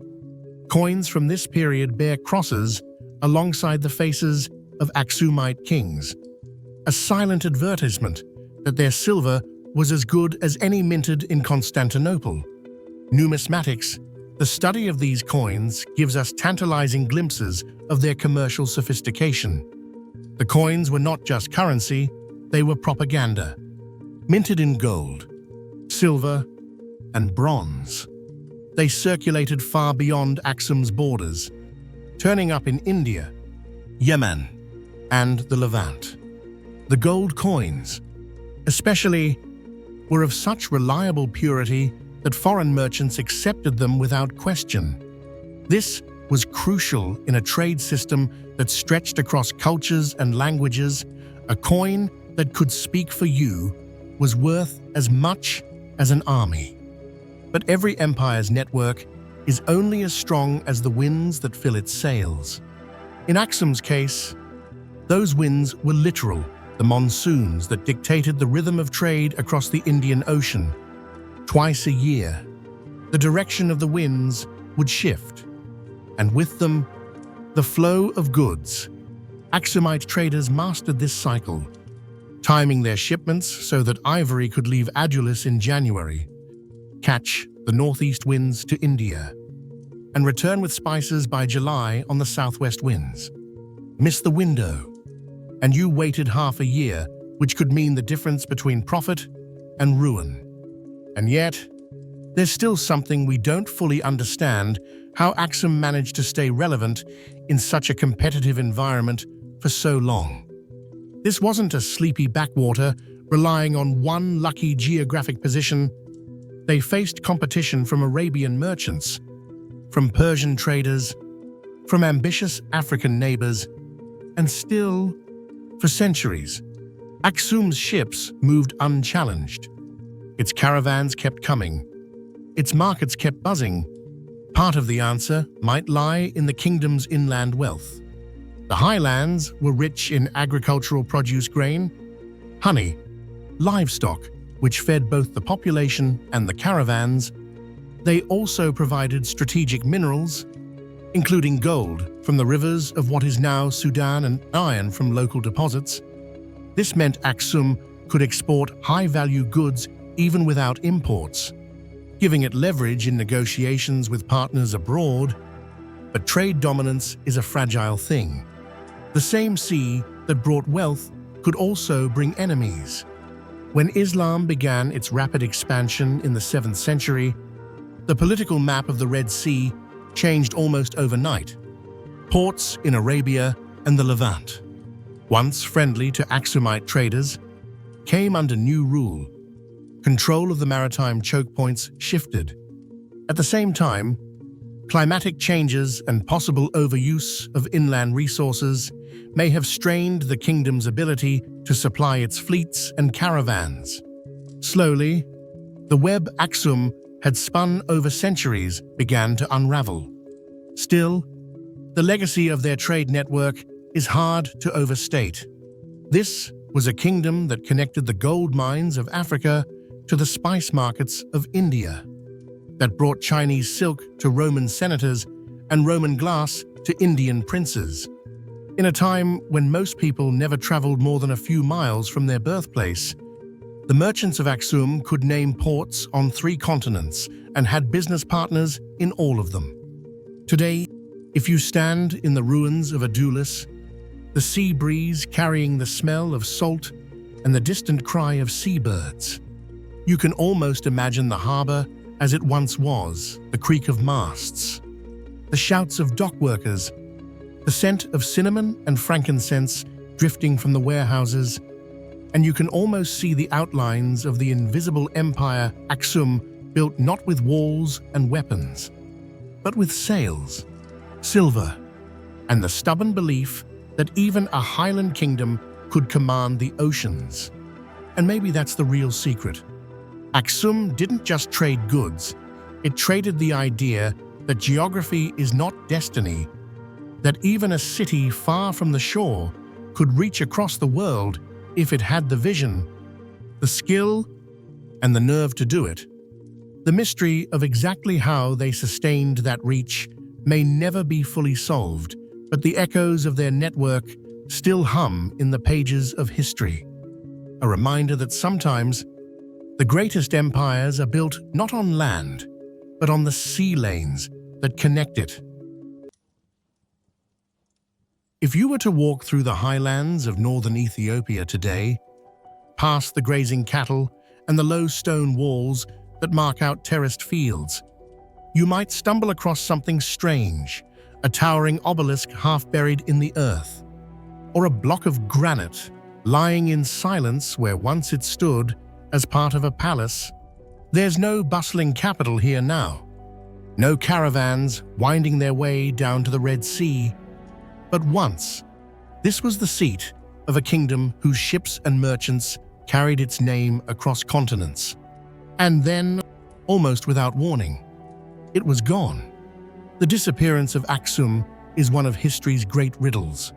Coins from this period bear crosses alongside the faces of Aksumite kings, a silent advertisement that their silver was as good as any minted in Constantinople. Numismatics, the study of these coins, gives us tantalizing glimpses of their commercial sophistication. The coins were not just currency, they were propaganda. Minted in gold, silver, and bronze, they circulated far beyond Aksum's borders, turning up in India, Yemen, and the Levant. The gold coins, especially, were of such reliable purity that foreign merchants accepted them without question. This was crucial in a trade system that stretched across cultures and languages. A coin that could speak for you was worth as much as an army. But every empire's network is only as strong as the winds that fill its sails. In Aksum's case, those winds were literal, the monsoons that dictated the rhythm of trade across the Indian Ocean. Twice a year, the direction of the winds would shift, and with them, the flow of goods. Aksumite traders mastered this cycle, timing their shipments so that ivory could leave Adulis in January, catch the northeast winds to India, and return with spices by July on the southwest winds. Miss the window, and you waited half a year, which could mean the difference between profit and ruin. And yet, there's still something we don't fully understand: how Aksum managed to stay relevant in such a competitive environment for so long. This wasn't a sleepy backwater relying on one lucky geographic position. They faced competition from Arabian merchants, from Persian traders, from ambitious African neighbors, and still, for centuries, Aksum's ships moved unchallenged. Its caravans kept coming. Its markets kept buzzing. Part of the answer might lie in the kingdom's inland wealth. The highlands were rich in agricultural produce, grain, honey, livestock, which fed both the population and the caravans. They also provided strategic minerals, including gold from the rivers of what is now Sudan and iron from local deposits. This meant Aksum could export high-value goods even without imports, giving it leverage in negotiations with partners abroad. But trade dominance is a fragile thing. The same sea that brought wealth could also bring enemies. When Islam began its rapid expansion in the 7th century, the political map of the Red Sea changed almost overnight. Ports in Arabia and the Levant, once friendly to Aksumite traders, came under new rule. Control of the maritime choke points shifted. At the same time, climatic changes and possible overuse of inland resources may have strained the kingdom's ability to supply its fleets and caravans. Slowly, the web Aksum had spun over centuries began to unravel. Still, the legacy of their trade network is hard to overstate. This was a kingdom that connected the gold mines of Africa to the spice markets of India, that brought Chinese silk to Roman senators and Roman glass to Indian princes. In a time when most people never traveled more than a few miles from their birthplace, the merchants of Aksum could name ports on 3 continents and had business partners in all of them. Today, if you stand in the ruins of Adulis, the sea breeze carrying the smell of salt and the distant cry of seabirds, you can almost imagine the harbor as it once was, the creak of masts, the shouts of dock workers, the scent of cinnamon and frankincense drifting from the warehouses, and you can almost see the outlines of the invisible empire Aksum, built not with walls and weapons, but with sails, silver, and the stubborn belief that even a highland kingdom could command the oceans. And maybe that's the real secret. Aksum didn't just trade goods, it traded the idea that geography is not destiny, that even a city far from the shore could reach across the world if it had the vision, the skill, and the nerve to do it. The mystery of exactly how they sustained that reach may never be fully solved, but the echoes of their network still hum in the pages of history. A reminder that sometimes the greatest empires are built not on land, but on the sea lanes that connect it. If you were to walk through the highlands of northern Ethiopia today, past the grazing cattle and the low stone walls that mark out terraced fields, you might stumble across something strange, a towering obelisk half buried in the earth, or a block of granite lying in silence where once it stood as part of a palace. There's no bustling capital here now, no caravans winding their way down to the Red Sea. But once, this was the seat of a kingdom whose ships and merchants carried its name across continents. And then, almost without warning, it was gone. The disappearance of Aksum is one of history's great riddles.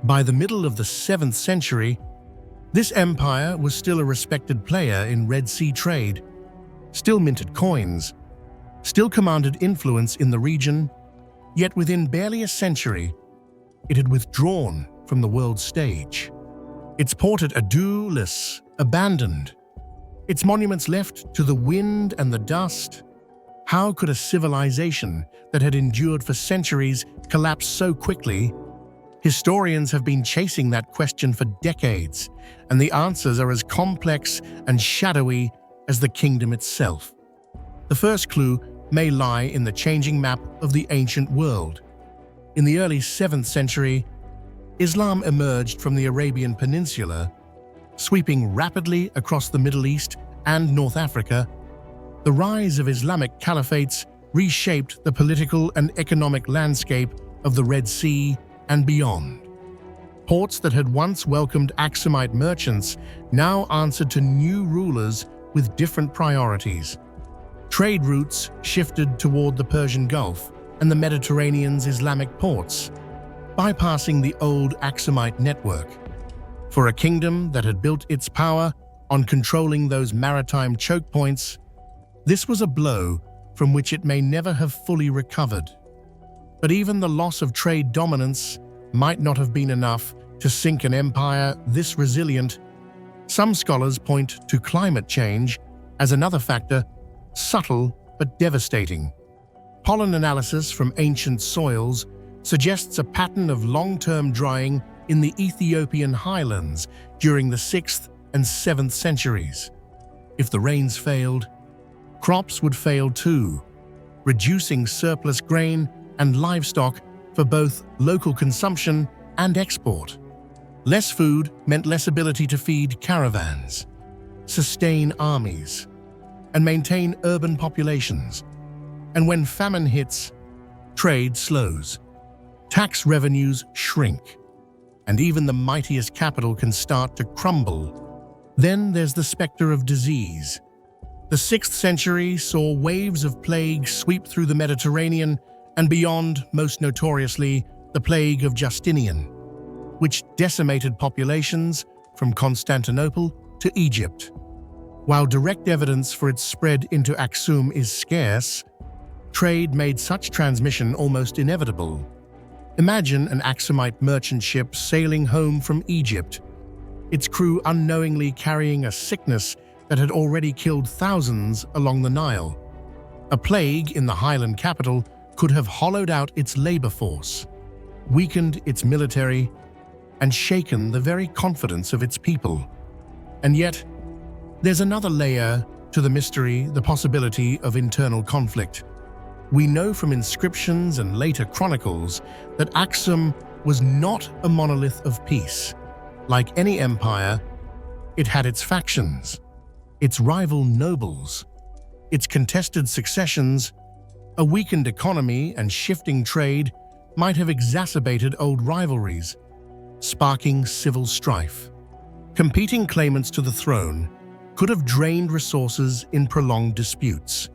By the middle of the 7th century, this empire was still a respected player in Red Sea trade, still minted coins, still commanded influence in the region, yet within barely a century, it had withdrawn from the world stage. Its port at Adulis abandoned, its monuments left to the wind and the dust. How could a civilization that had endured for centuries collapse so quickly? Historians have been chasing that question for decades, and the answers are as complex and shadowy as the kingdom itself. The first clue may lie in the changing map of the ancient world. In the early 7th century, Islam emerged from the Arabian Peninsula, sweeping rapidly across the Middle East and North Africa. The rise of Islamic caliphates reshaped the political and economic landscape of the Red Sea and beyond. Ports that had once welcomed Aksumite merchants now answered to new rulers with different priorities. Trade routes shifted toward the Persian Gulf and the Mediterranean's Islamic ports, bypassing the old Aksumite network. For a kingdom that had built its power on controlling those maritime choke points, this was a blow from which it may never have fully recovered. But even the loss of trade dominance might not have been enough to sink an empire this resilient. Some scholars point to climate change as another factor, subtle but devastating. Pollen analysis from ancient soils suggests a pattern of long-term drying in the Ethiopian highlands during the 6th and 7th centuries. If the rains failed, crops would fail too, reducing surplus grain and livestock for both local consumption and export. Less food meant less ability to feed caravans, sustain armies, and maintain urban populations. And when famine hits, trade slows, tax revenues shrink, and even the mightiest capital can start to crumble. Then there's the specter of disease. The 6th century saw waves of plague sweep through the Mediterranean and beyond, most notoriously, the plague of Justinian, which decimated populations from Constantinople to Egypt. While direct evidence for its spread into Aksum is scarce, trade made such transmission almost inevitable. Imagine an Aksumite merchant ship sailing home from Egypt, its crew unknowingly carrying a sickness that had already killed thousands along the Nile. A plague in the highland capital could have hollowed out its labor force, weakened its military, and shaken the very confidence of its people. And yet, there's another layer to the mystery, the possibility of internal conflict. We know from inscriptions and later chronicles that Aksum was not a monolith of peace. Like any empire, it had its factions, its rival nobles, its contested successions. A weakened economy and shifting trade might have exacerbated old rivalries, sparking civil strife. Competing claimants to the throne could have drained resources in prolonged disputes,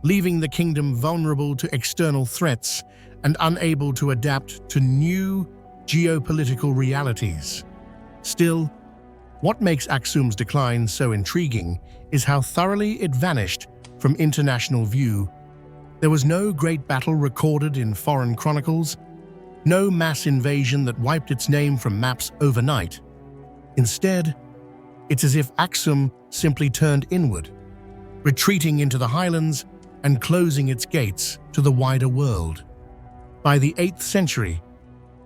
leaving the kingdom vulnerable to external threats and unable to adapt to new geopolitical realities. Still, what makes Aksum's decline so intriguing is how thoroughly it vanished from international view. There was no great battle recorded in foreign chronicles, no mass invasion that wiped its name from maps overnight. Instead, it's as if Aksum simply turned inward, retreating into the highlands and closing its gates to the wider world. By the 8th century,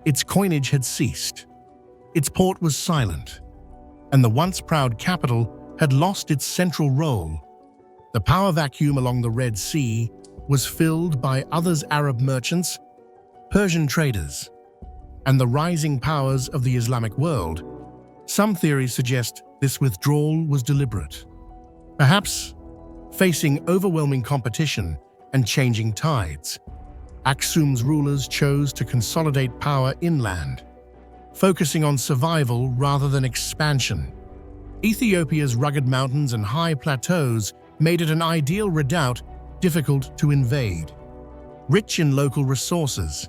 its coinage had ceased, its port was silent, and the once proud capital had lost its central role. The power vacuum along the Red Sea was filled by others Arab merchants, Persian traders, and the rising powers of the Islamic world. Some theories suggest this withdrawal was deliberate. Perhaps, facing overwhelming competition and changing tides, Aksum's rulers chose to consolidate power inland, focusing on survival rather than expansion. Ethiopia's rugged mountains and high plateaus made it an ideal redoubt difficult to invade. Rich in local resources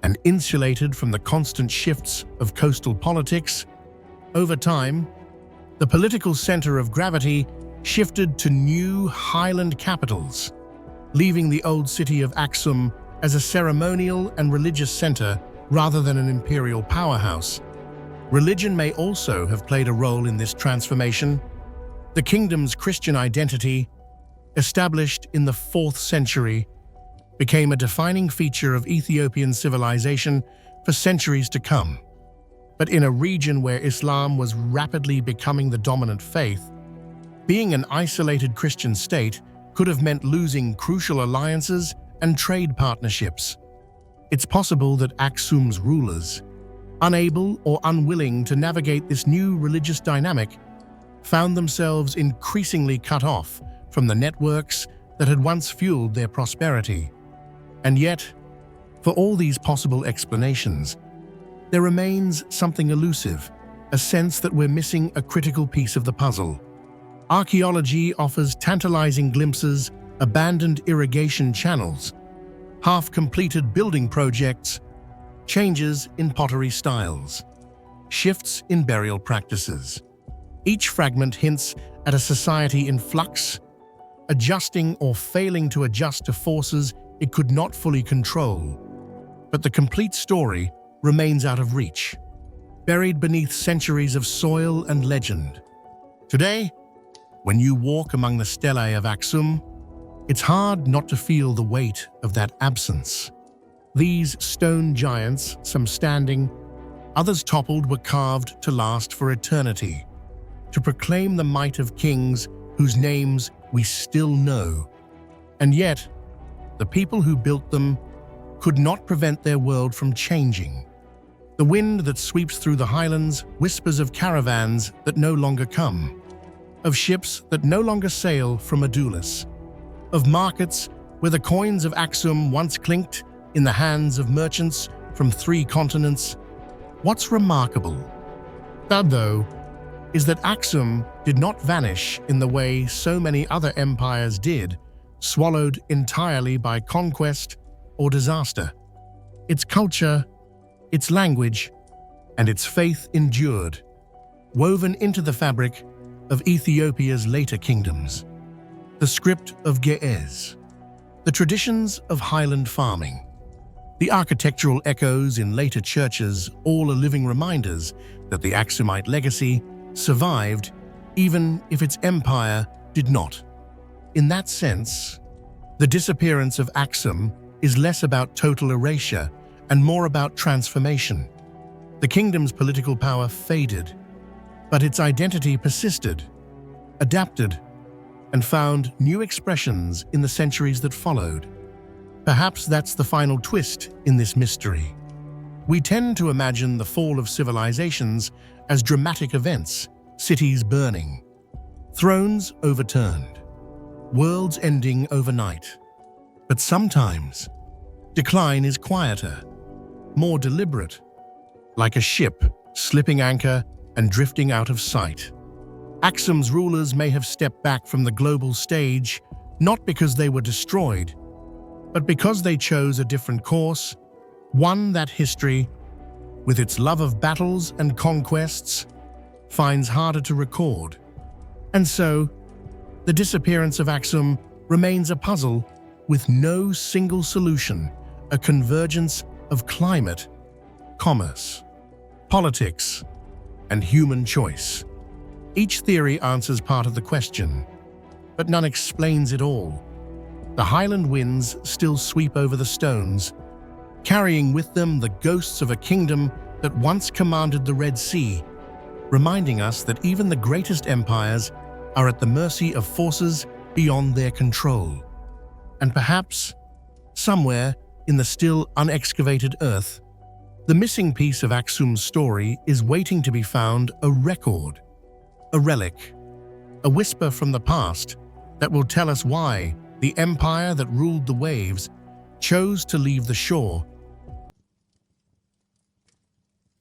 and insulated from the constant shifts of coastal politics, over time, the political center of gravity shifted to new highland capitals, leaving the old city of Aksum as a ceremonial and religious center rather than an imperial powerhouse. Religion may also have played a role in this transformation. The kingdom's Christian identity, established in the 4th century, became a defining feature of Ethiopian civilization for centuries to come. But in a region where Islam was rapidly becoming the dominant faith, being an isolated Christian state could have meant losing crucial alliances and trade partnerships. It's possible that Aksum's rulers, unable or unwilling to navigate this new religious dynamic, found themselves increasingly cut off from the networks that had once fueled their prosperity. And yet, for all these possible explanations, there remains something elusive, a sense that we're missing a critical piece of the puzzle. Archaeology offers tantalizing glimpses, abandoned irrigation channels, half-completed building projects, changes in pottery styles, shifts in burial practices. Each fragment hints at a society in flux, adjusting or failing to adjust to forces it could not fully control. But the complete story remains out of reach, buried beneath centuries of soil and legend. Today, when you walk among the stelae of Aksum, it's hard not to feel the weight of that absence. These stone giants, some standing, others toppled, were carved to last for eternity, to proclaim the might of kings whose names we still know. And yet, the people who built them could not prevent their world from changing. The wind that sweeps through the highlands whispers of caravans that no longer come, of ships that no longer sail from Adulis, of markets where the coins of Aksum once clinked in the hands of merchants from 3 continents. What's remarkable, though, is that Aksum did not vanish in the way so many other empires did, swallowed entirely by conquest or disaster. Its culture, its language, and its faith endured. woven into the fabric of Ethiopia's later kingdoms. The script of Ge'ez, the traditions of highland farming, the architectural echoes in later churches, all are living reminders that the Aksumite legacy survived even if its empire did not. In that sense, the disappearance of Aksum is less about total erasure and more about transformation. The kingdom's political power faded, but its identity persisted, adapted, and found new expressions in the centuries that followed. Perhaps that's the final twist in this mystery. We tend to imagine the fall of civilizations as dramatic events, cities burning, thrones overturned, worlds ending overnight. But sometimes, decline is quieter, more deliberate, like a ship slipping anchor and drifting out of sight. Aksum's rulers may have stepped back from the global stage, not because they were destroyed, but because they chose a different course, one that history, with its love of battles and conquests, finds harder to record. And so, the disappearance of Aksum remains a puzzle with no single solution, a convergence of climate, commerce, politics, and human choice. Each theory answers part of the question, but none explains it all. The highland winds still sweep over the stones, carrying with them the ghosts of a kingdom that once commanded the Red Sea, reminding us that even the greatest empires are at the mercy of forces beyond their control. And perhaps, somewhere in the still unexcavated earth, the missing piece of Aksum's story is waiting to be found: a record, a relic, a whisper from the past that will tell us why the empire that ruled the waves chose to leave the shore.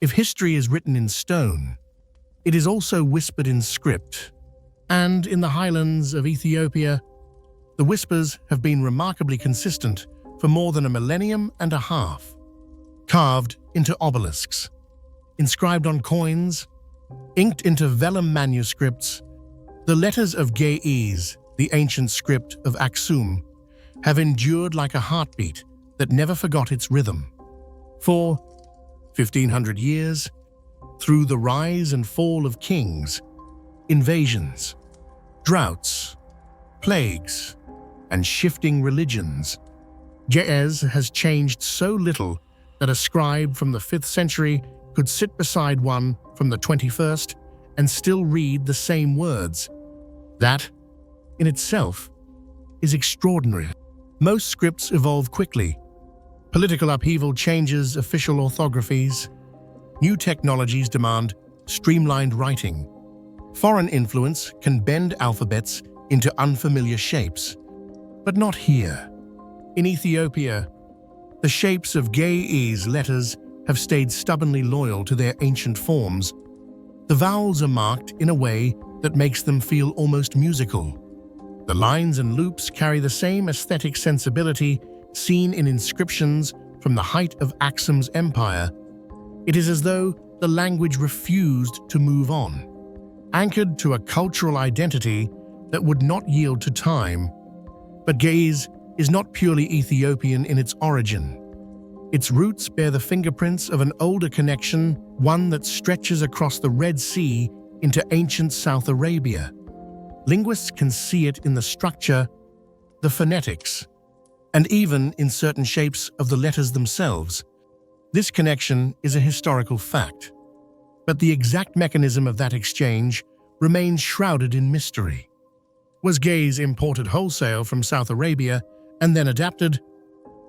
If history is written in stone, it is also whispered in script. And in the highlands of Ethiopia, the whispers have been remarkably consistent for more than a millennium and a half. Carved into obelisks, inscribed on coins, inked into vellum manuscripts, the letters of Ge'ez, the ancient script of Aksum, have endured like a heartbeat that never forgot its rhythm. For 1,500 years, through the rise and fall of kings, invasions, droughts, plagues, and shifting religions, Ge'ez has changed so little that a scribe from the 5th century could sit beside one from the 21st and still read the same words. That, in itself, is extraordinary. Most scripts evolve quickly. Political upheaval changes official orthographies. New technologies demand streamlined writing. Foreign influence can bend alphabets into unfamiliar shapes. But not here. In Ethiopia, the shapes of Ge'ez letters have stayed stubbornly loyal to their ancient forms. The vowels are marked in a way that makes them feel almost musical. The lines and loops carry the same aesthetic sensibility seen in inscriptions from the height of Aksum's empire. It is as though the language refused to move on, anchored to a cultural identity that would not yield to time. But Ge'ez is not purely Ethiopian in its origin. Its roots bear the fingerprints of an older connection, one that stretches across the Red Sea into ancient South Arabia. Linguists can see it in the structure, the phonetics, and even in certain shapes of the letters themselves. This connection is a historical fact, but the exact mechanism of that exchange remains shrouded in mystery. Was Ge'ez imported wholesale from South Arabia and then adapted,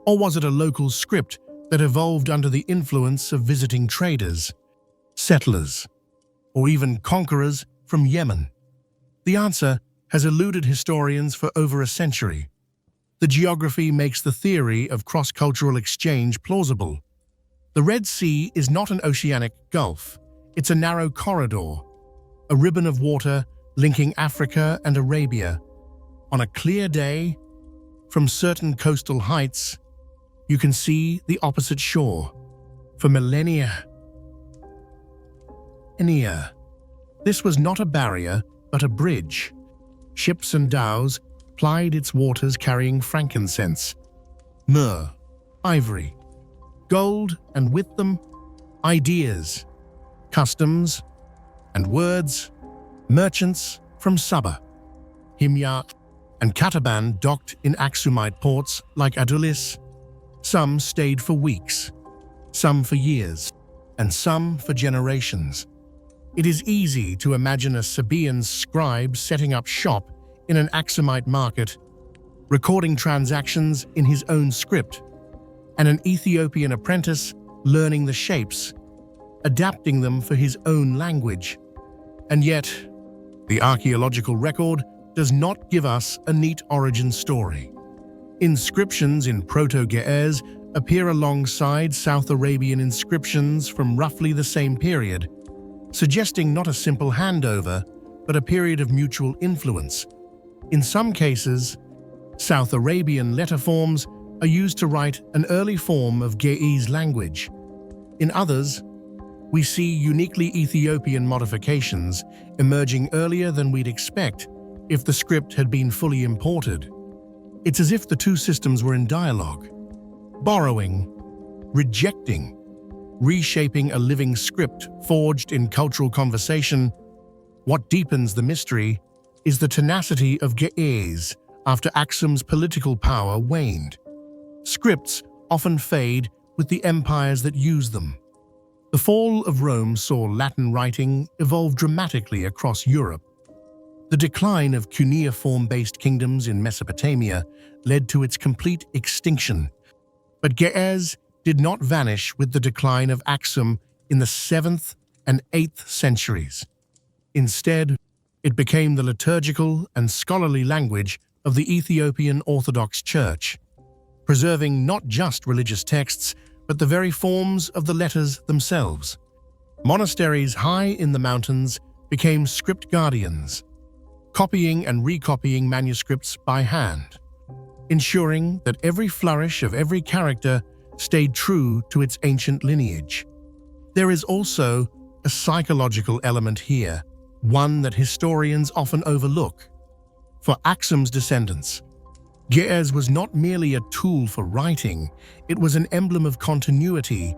or was it a local script that evolved under the influence of visiting traders, settlers, or even conquerors from Yemen? The answer has eluded historians for over a century. The geography makes the theory of cross-cultural exchange plausible. The Red Sea is not an oceanic gulf. It's a narrow corridor, a ribbon of water linking Africa and Arabia. On a clear day, from certain coastal heights, you can see the opposite shore. For millennia, This was not a barrier, but a bridge. Ships and dhows plied its waters carrying frankincense, myrrh, ivory, gold, and with them, ideas, customs, and words. Merchants from Saba, Himyar, and Kataban docked in Aksumite ports like Adulis. Some stayed for weeks, some for years, and some for generations. It is easy to imagine a Sabaean scribe setting up shop in an Aksumite market, recording transactions in his own script, and an Ethiopian apprentice learning the shapes, adapting them for his own language. And yet, the archaeological record does not give us a neat origin story. Inscriptions in Proto-Ge'ez appear alongside South Arabian inscriptions from roughly the same period, suggesting not a simple handover, but a period of mutual influence. In some cases, South Arabian letter forms are used to write an early form of Ge'ez language. In others, we see uniquely Ethiopian modifications emerging earlier than we'd expect if the script had been fully imported. It's as if the two systems were in dialogue, borrowing, rejecting, reshaping a living script forged in cultural conversation. What deepens the mystery is the tenacity of Ge'ez after Aksum's political power waned. Scripts often fade with the empires that use them. The fall of Rome saw Latin writing evolve dramatically across Europe. The decline of cuneiform-based kingdoms in Mesopotamia led to its complete extinction. But Ge'ez did not vanish with the decline of Aksum in the 7th and 8th centuries. Instead, it became the liturgical and scholarly language of the Ethiopian Orthodox Church, preserving not just religious texts, but the very forms of the letters themselves. Monasteries high in the mountains became script guardians, copying and recopying manuscripts by hand, ensuring that every flourish of every character stayed true to its ancient lineage. There is also a psychological element here, one that historians often overlook. For Aksum's descendants, Ge'ez was not merely a tool for writing, it was an emblem of continuity,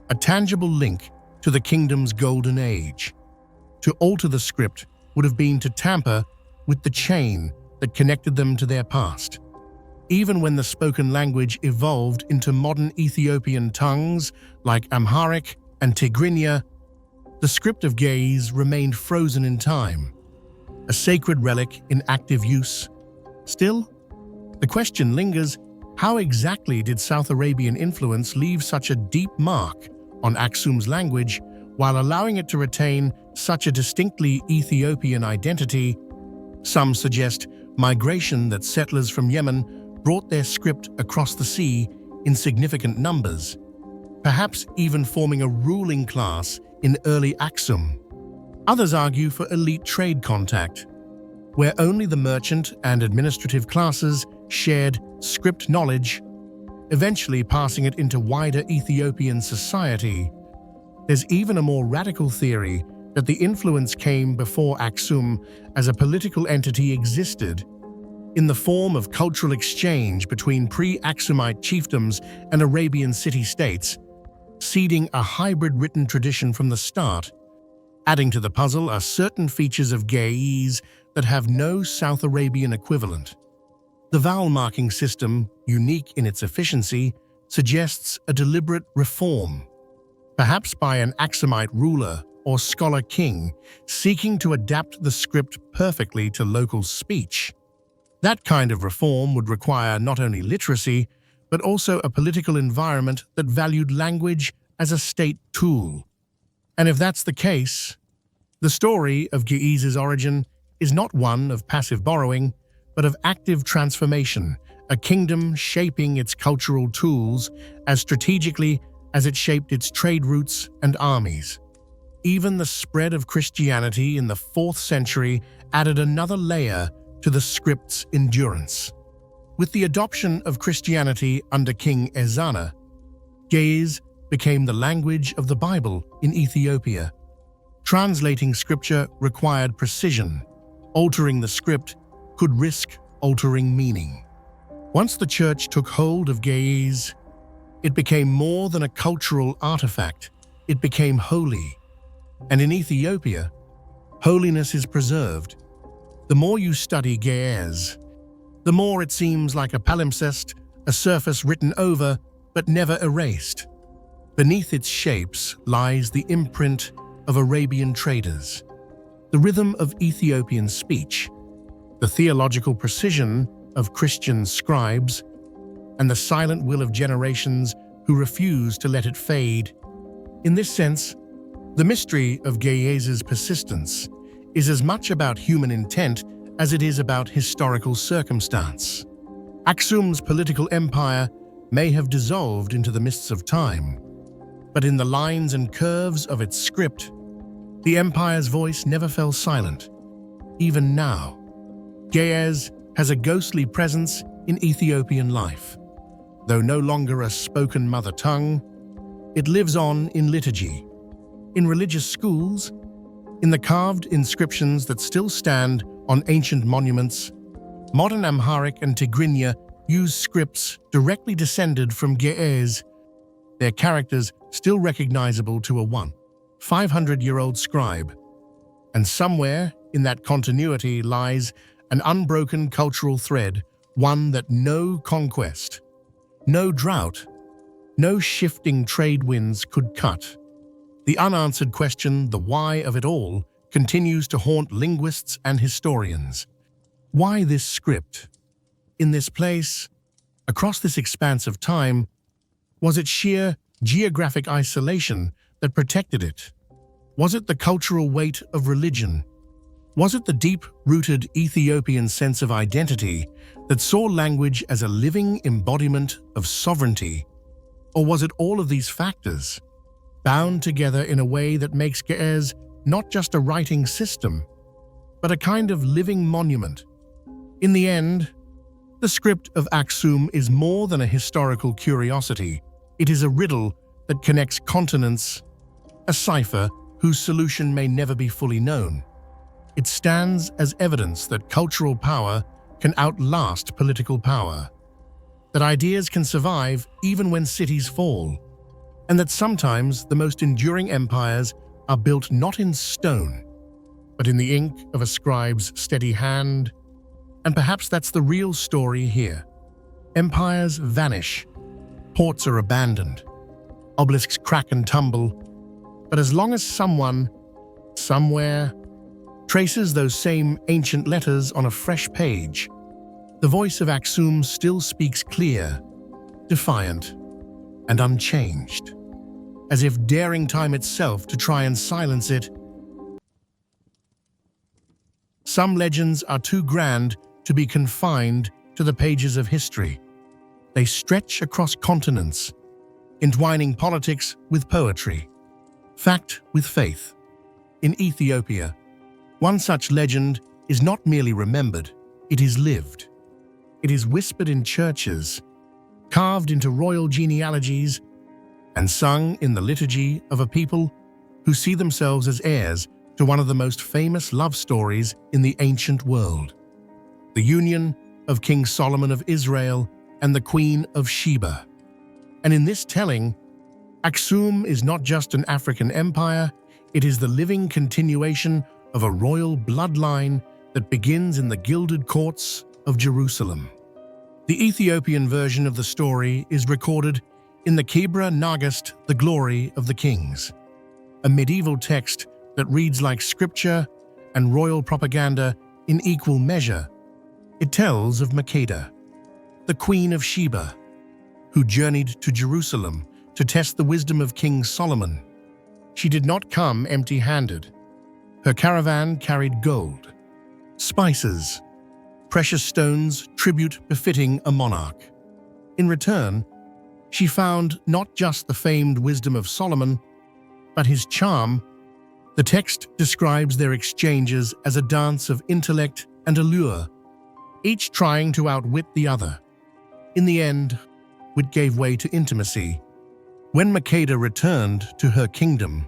a tangible link to the kingdom's golden age. To alter the script would have been to tamper with the chain that connected them to their past. Even when the spoken language evolved into modern Ethiopian tongues like Amharic and Tigrinya, the script of Ge'ez remained frozen in time, a sacred relic in active use. Still, the question lingers, how exactly did South Arabian influence leave such a deep mark on Aksum's language while allowing it to retain such a distinctly Ethiopian identity? Some suggest migration, that settlers from Yemen brought their script across the sea in significant numbers, perhaps even forming a ruling class in early Aksum. Others argue for elite trade contact, where only the merchant and administrative classes shared script knowledge, eventually passing it into wider Ethiopian society. There's even a more radical theory that the influence came before Aksum as a political entity existed, in the form of cultural exchange between pre-Aksumite chiefdoms and Arabian city-states, seeding a hybrid written tradition from the start. Adding to the puzzle are certain features of Ge'ez that have no South Arabian equivalent. The vowel marking system, unique in its efficiency, suggests a deliberate reform, perhaps by an Aksumite ruler or scholar king seeking to adapt the script perfectly to local speech. That kind of reform would require not only literacy, but also a political environment that valued language as a state tool. And if that's the case, the story of Ge'ez's origin is not one of passive borrowing, but of active transformation, a kingdom shaping its cultural tools as strategically as it shaped its trade routes and armies. Even the spread of Christianity in the 4th century added another layer to the script's endurance. With the adoption of Christianity under King Ezana, Ge'ez became the language of the Bible in Ethiopia. Translating scripture required precision. Altering the script could risk altering meaning. Once the church took hold of Ge'ez, it became more than a cultural artifact. It became holy. And in Ethiopia, holiness is preserved. The more you study Ge'ez, the more it seems like a palimpsest, a surface written over but never erased. Beneath its shapes lies the imprint of Arabian traders, the rhythm of Ethiopian speech, the theological precision of Christian scribes, and the silent will of generations who refuse to let it fade. In this sense, the mystery of Ge'ez's persistence is as much about human intent as it is about historical circumstance. Aksum's political empire may have dissolved into the mists of time, but in the lines and curves of its script, the empire's voice never fell silent. Even now, Ge'ez has a ghostly presence in Ethiopian life. Though no longer a spoken mother tongue, it lives on in liturgy, in religious schools, in the carved inscriptions that still stand on ancient monuments. Modern Amharic and Tigrinya use scripts directly descended from Ge'ez, their characters still recognizable to a 500-year-old scribe. And somewhere in that continuity lies an unbroken cultural thread, one that no conquest, no drought, no shifting trade winds could cut. The unanswered question, the why of it all, continues to haunt linguists and historians. Why this script? In this place, across this expanse of time, was it sheer geographic isolation that protected it? Was it the cultural weight of religion? Was it the deep-rooted Ethiopian sense of identity that saw language as a living embodiment of sovereignty? Or was it all of these factors, bound together in a way that makes Ge'ez not just a writing system, but a kind of living monument? In the end, the script of Aksum is more than a historical curiosity. It is a riddle that connects continents, a cipher whose solution may never be fully known. It stands as evidence that cultural power can outlast political power, that ideas can survive even when cities fall, and that sometimes the most enduring empires are built not in stone, but in the ink of a scribe's steady hand. And perhaps that's the real story here. Empires vanish, ports are abandoned, obelisks crack and tumble, but as long as someone, somewhere, traces those same ancient letters on a fresh page, the voice of Aksum still speaks clear, defiant, and unchanged, as if daring time itself to try and silence it. Some legends are too grand to be confined to the pages of history. They stretch across continents, entwining politics with poetry, fact with faith. In Ethiopia, one such legend is not merely remembered, it is lived. It is whispered in churches, carved into royal genealogies, and sung in the liturgy of a people who see themselves as heirs to one of the most famous love stories in the ancient world, the union of King Solomon of Israel and the Queen of Sheba. And in this telling, Aksum is not just an African empire, it is the living continuation of a royal bloodline that begins in the gilded courts of Jerusalem. The Ethiopian version of the story is recorded in the Kebra Nagast, the Glory of the Kings, a medieval text that reads like scripture and royal propaganda in equal measure. It tells of Makeda, the Queen of Sheba, who journeyed to Jerusalem to test the wisdom of King Solomon. She did not come empty-handed. Her caravan carried gold, spices, precious stones, tribute befitting a monarch. In return, she found not just the famed wisdom of Solomon, but his charm. The text describes their exchanges as a dance of intellect and allure, each trying to outwit the other. In the end, wit gave way to intimacy. When Makeda returned to her kingdom,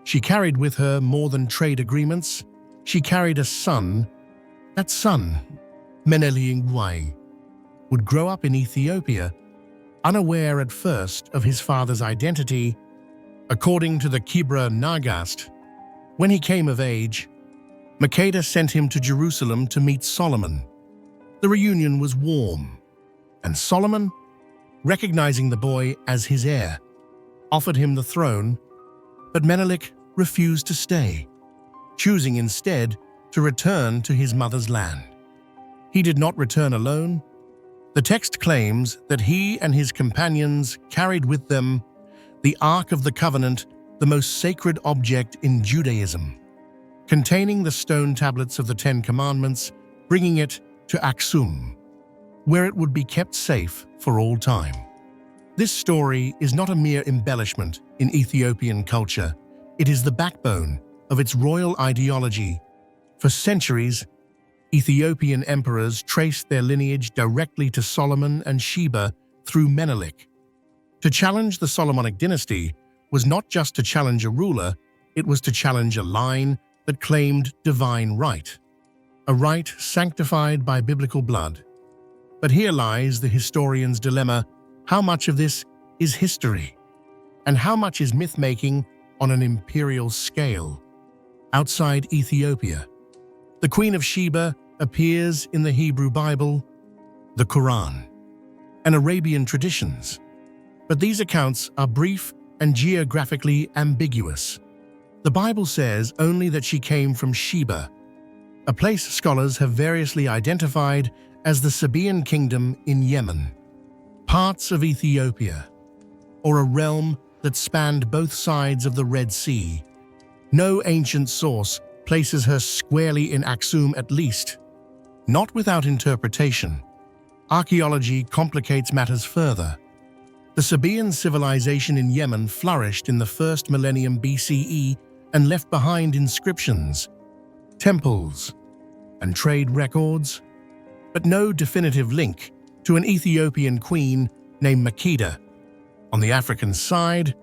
She carried with her more than trade agreements. She carried a son. That son, Menelingwai, would grow up in Ethiopia, unaware at first of his father's identity. According to the Kibra Nagast, when he came of age, Makeda sent him to Jerusalem to meet Solomon. The reunion was warm, and Solomon, recognizing the boy as his heir, offered him the throne, but Menelik refused to stay, choosing instead to return to his mother's land. He did not return alone. The text claims that he and his companions carried with them the Ark of the Covenant, the most sacred object in Judaism, containing the stone tablets of the Ten Commandments, bringing it to Aksum, where it would be kept safe for all time. This story is not a mere embellishment in Ethiopian culture. It is the backbone of its royal ideology. For centuries, Ethiopian emperors traced their lineage directly to Solomon and Sheba through Menelik. To challenge the Solomonic dynasty was not just to challenge a ruler, it was to challenge a line that claimed divine right, a right sanctified by biblical blood. But here lies the historian's dilemma: how much of this is history, and how much is myth-making on an imperial scale? Outside Ethiopia, the Queen of Sheba appears in the Hebrew Bible, the Quran, and Arabian traditions. But these accounts are brief and geographically ambiguous. The Bible says only that she came from Sheba, a place scholars have variously identified as the Sabaean kingdom in Yemen, parts of Ethiopia, or a realm that spanned both sides of the Red Sea. No ancient source places her squarely in Aksum, at least. Not without interpretation. Archaeology complicates matters further. The Sabaean civilization in Yemen flourished in the first millennium BCE and left behind inscriptions, temples, and trade records, but no definitive link to an Ethiopian queen named Makeda. On the African side,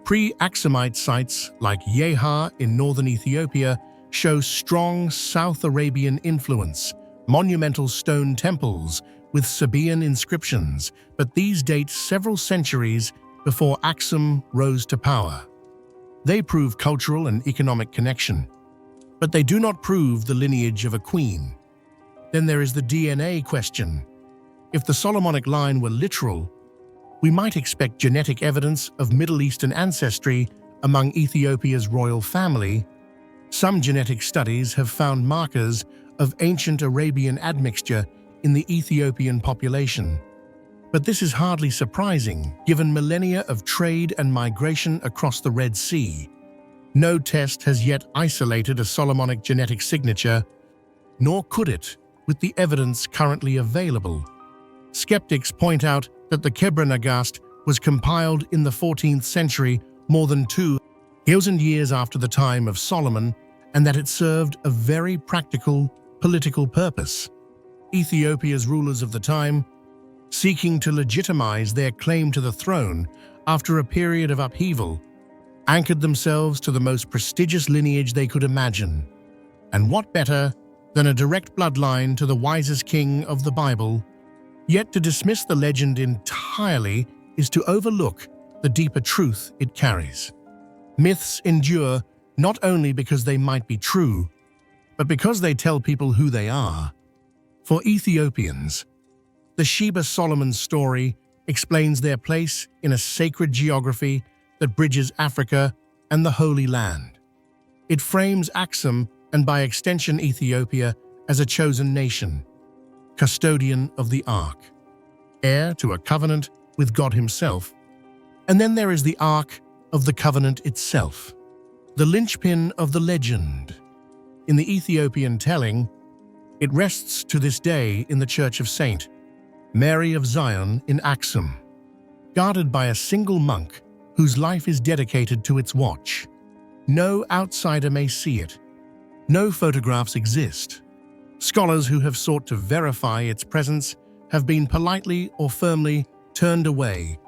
pre-Aksumite sites like Yeha in northern Ethiopia show strong South Arabian influence, monumental stone temples with Sabaean inscriptions, but these date several centuries before Aksum rose to power. They prove cultural and economic connection, but they do not prove the lineage of a queen. Then there is the DNA question. If the Solomonic line were literal, we might expect genetic evidence of Middle Eastern ancestry among Ethiopia's royal family. Some genetic studies have found markers of ancient Arabian admixture in the Ethiopian population. But this is hardly surprising, given millennia of trade and migration across the Red Sea. No test has yet isolated a Solomonic genetic signature, nor could it with the evidence currently available. Skeptics point out that the Kebra Nagast was compiled in the 14th century, more than 2,000 years after the time of Solomon, and that it served a very practical political purpose. Ethiopia's rulers of the time, seeking to legitimize their claim to the throne after a period of upheaval, anchored themselves to the most prestigious lineage they could imagine. And what better than a direct bloodline to the wisest king of the Bible? Yet to dismiss the legend entirely is to overlook the deeper truth it carries. Myths endure not only because they might be true, but because they tell people who they are. For Ethiopians, the Sheba-Solomon story explains their place in a sacred geography that bridges Africa and the Holy Land. It frames Aksum, and by extension Ethiopia, as a chosen nation, custodian of the Ark, heir to a covenant with God himself. And then there is the Ark of the Covenant itself, the linchpin of the legend. In the Ethiopian telling, it rests to this day in the Church of St. Mary of Zion in Aksum, guarded by a single monk whose life is dedicated to its watch. No outsider may see it. No photographs exist. Scholars who have sought to verify its presence have been politely or firmly turned away.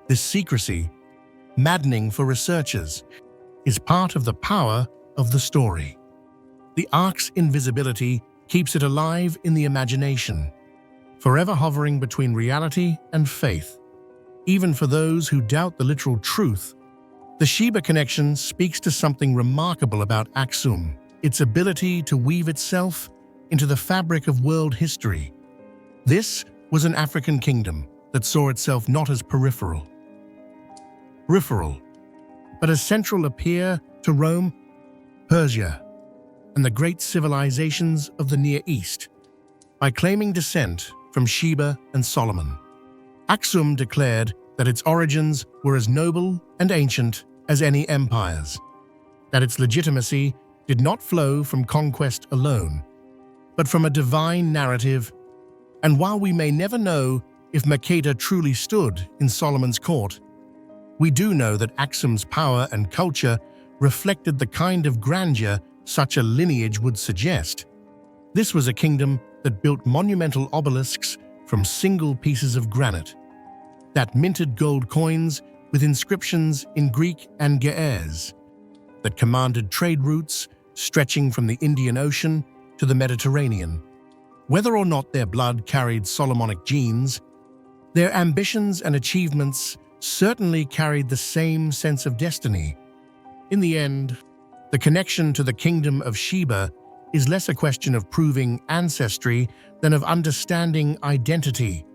This secrecy, maddening for researchers, is part of the power of the story. The ark's invisibility keeps it alive in the imagination, forever hovering between reality and faith. Even for those who doubt the literal truth, the Sheba connection speaks to something remarkable about Aksum, its ability to weave itself into the fabric of world history. This was an African kingdom that saw itself not as peripheral, but as central appear to Rome, Persia, and the great civilizations of the Near East. By claiming descent from Sheba and Solomon, Aksum declared that its origins were as noble and ancient as any empires, that its legitimacy did not flow from conquest alone, but from a divine narrative. And while we may never know if Makeda truly stood in Solomon's court, we do know that Aksum's power and culture reflected the kind of grandeur such a lineage would suggest. This was a kingdom that built monumental obelisks from single pieces of granite, that minted gold coins with inscriptions in Greek and Ge'ez, that commanded trade routes stretching from the Indian Ocean to the Mediterranean. Whether or not their blood carried Solomonic genes, their ambitions and achievements certainly carried the same sense of destiny. In the end, the connection to the kingdom of Sheba is less a question of proving ancestry than of understanding identity.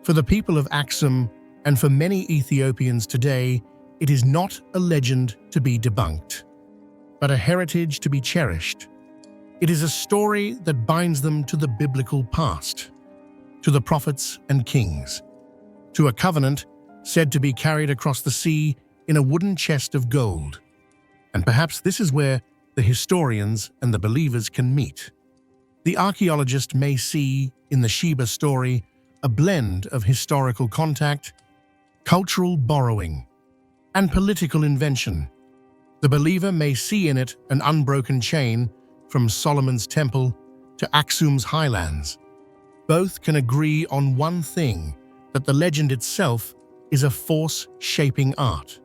For the people of Aksum, and for many Ethiopians today, it is not a legend to be debunked, but a heritage to be cherished. It is a story that binds them to the biblical past, to the prophets and kings, to a covenant said to be carried across the sea in a wooden chest of gold. And perhaps this is where the historians and the believers can meet. The archaeologist may see in the Sheba story a blend of historical contact, cultural borrowing, and political invention. The believer may see in it an unbroken chain from Solomon's temple to Aksum's highlands. Both can agree on one thing, that the legend itself is a force shaping art,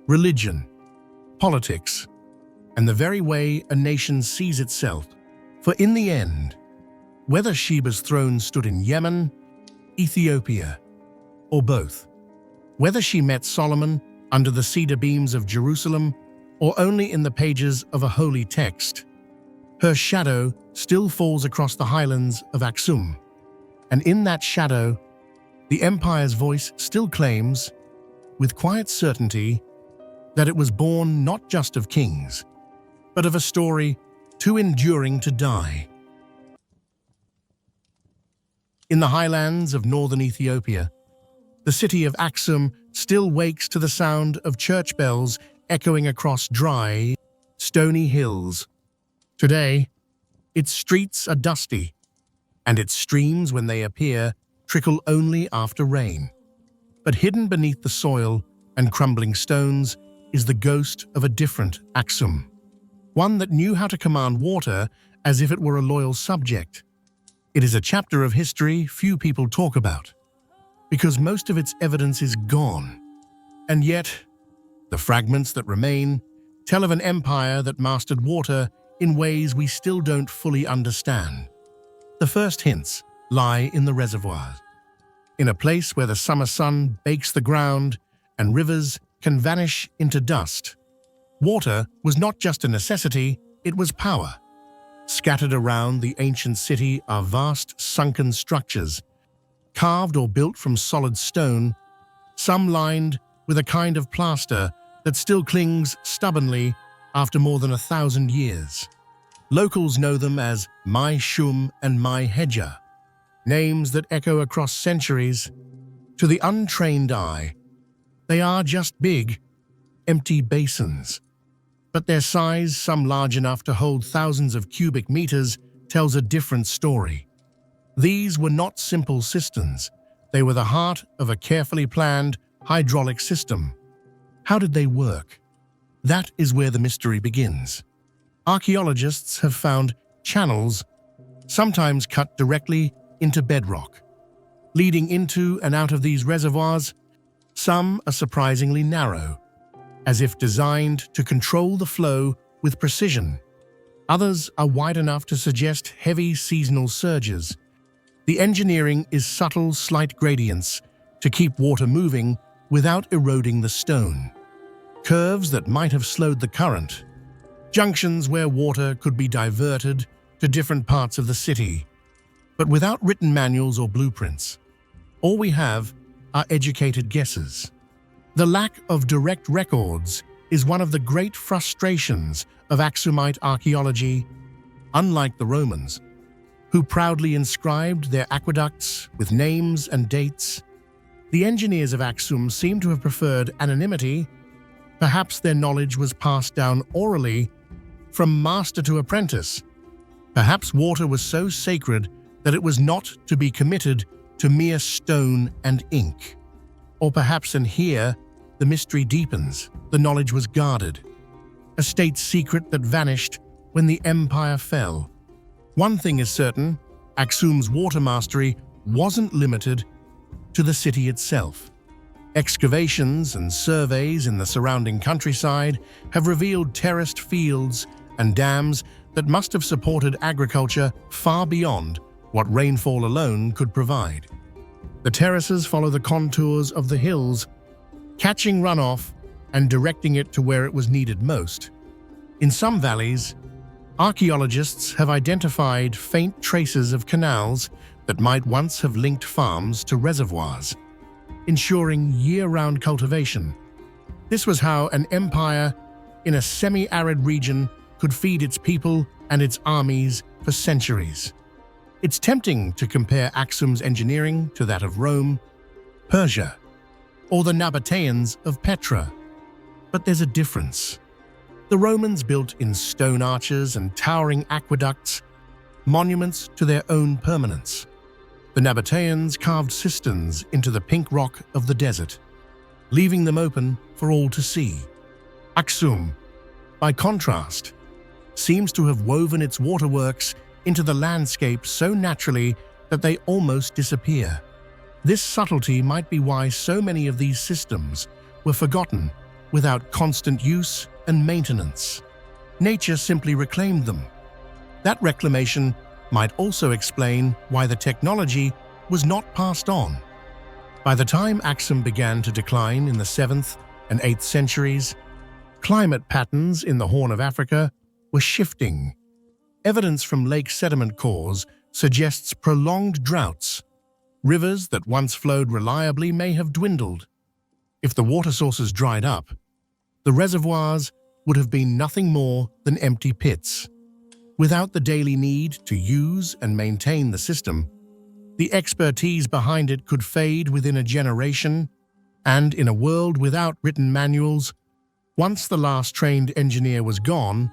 religion, politics, and the very way a nation sees itself. For in the end, whether Sheba's throne stood in Yemen, Ethiopia, or both, whether she met Solomon under the cedar beams of Jerusalem or only in the pages of a holy text, her shadow still falls across the highlands of Aksum. And in that shadow, the empire's voice still claims, with quiet certainty, that it was born not just of kings, but of a story too enduring to die. In the highlands of northern Ethiopia, the city of Aksum still wakes to the sound of church bells echoing across dry, stony hills. Today, its streets are dusty, and its streams, when they appear, trickle only after rain. But hidden beneath the soil and crumbling stones is the ghost of a different Aksum, one that knew how to command water as if it were a loyal subject. It is a chapter of history few people talk about, because most of its evidence is gone. And yet, the fragments that remain tell of an empire that mastered water in ways we still don't fully understand. The first hints lie in the reservoirs, in a place where the summer sun bakes the ground and rivers can vanish into dust. Water was not just a necessity, it was power. Scattered around the ancient city are vast sunken structures, carved or built from solid stone, some lined with a kind of plaster that still clings stubbornly after more than 1,000 years. Locals know them as Mai Shum and Mai Heja, names that echo across centuries. To the untrained eye, they are just big, empty basins. But their size, some large enough to hold thousands of cubic meters, tells a different story. These were not simple cisterns. They were the heart of a carefully planned hydraulic system. How did they work? That is where the mystery begins. Archaeologists have found channels, sometimes cut directly into bedrock, leading into and out of these reservoirs. Some are surprisingly narrow, as if designed to control the flow with precision. Others are wide enough to suggest heavy seasonal surges. The engineering is subtle, slight gradients to keep water moving without eroding the stone. Curves that might have slowed the current. Junctions where water could be diverted to different parts of the city, but without written manuals or blueprints. All we have are educated guesses. The lack of direct records is one of the great frustrations of Aksumite archaeology. Unlike the Romans, who proudly inscribed their aqueducts with names and dates, the engineers of Aksum seem to have preferred anonymity. Perhaps their knowledge was passed down orally from master to apprentice. Perhaps water was so sacred that it was not to be committed to mere stone and ink. Or perhaps, and here, the mystery deepens, the knowledge was guarded, a state secret that vanished when the empire fell. One thing is certain, Aksum's water mastery wasn't limited to the city itself. Excavations and surveys in the surrounding countryside have revealed terraced fields and dams that must have supported agriculture far beyond what rainfall alone could provide. The terraces follow the contours of the hills, catching runoff and directing it to where it was needed most. In some valleys, archaeologists have identified faint traces of canals that might once have linked farms to reservoirs, ensuring year-round cultivation. This was how an empire in a semi-arid region could feed its people and its armies for centuries. It's tempting to compare Aksum's engineering to that of Rome, Persia, or the Nabateans of Petra. But there's a difference. The Romans built in stone arches and towering aqueducts, monuments to their own permanence. The Nabateans carved cisterns into the pink rock of the desert, leaving them open for all to see. Aksum, by contrast, seems to have woven its waterworks into the landscape so naturally that they almost disappear. This subtlety might be why so many of these systems were forgotten without constant use and maintenance. Nature simply reclaimed them. That reclamation might also explain why the technology was not passed on. By the time Aksum began to decline in the 7th and 8th centuries, climate patterns in the Horn of Africa were shifting. Evidence from lake sediment cores suggests prolonged droughts. Rivers that once flowed reliably may have dwindled. If the water sources dried up, the reservoirs would have been nothing more than empty pits. Without the daily need to use and maintain the system, the expertise behind it could fade within a generation, and in a world without written manuals, once the last trained engineer was gone,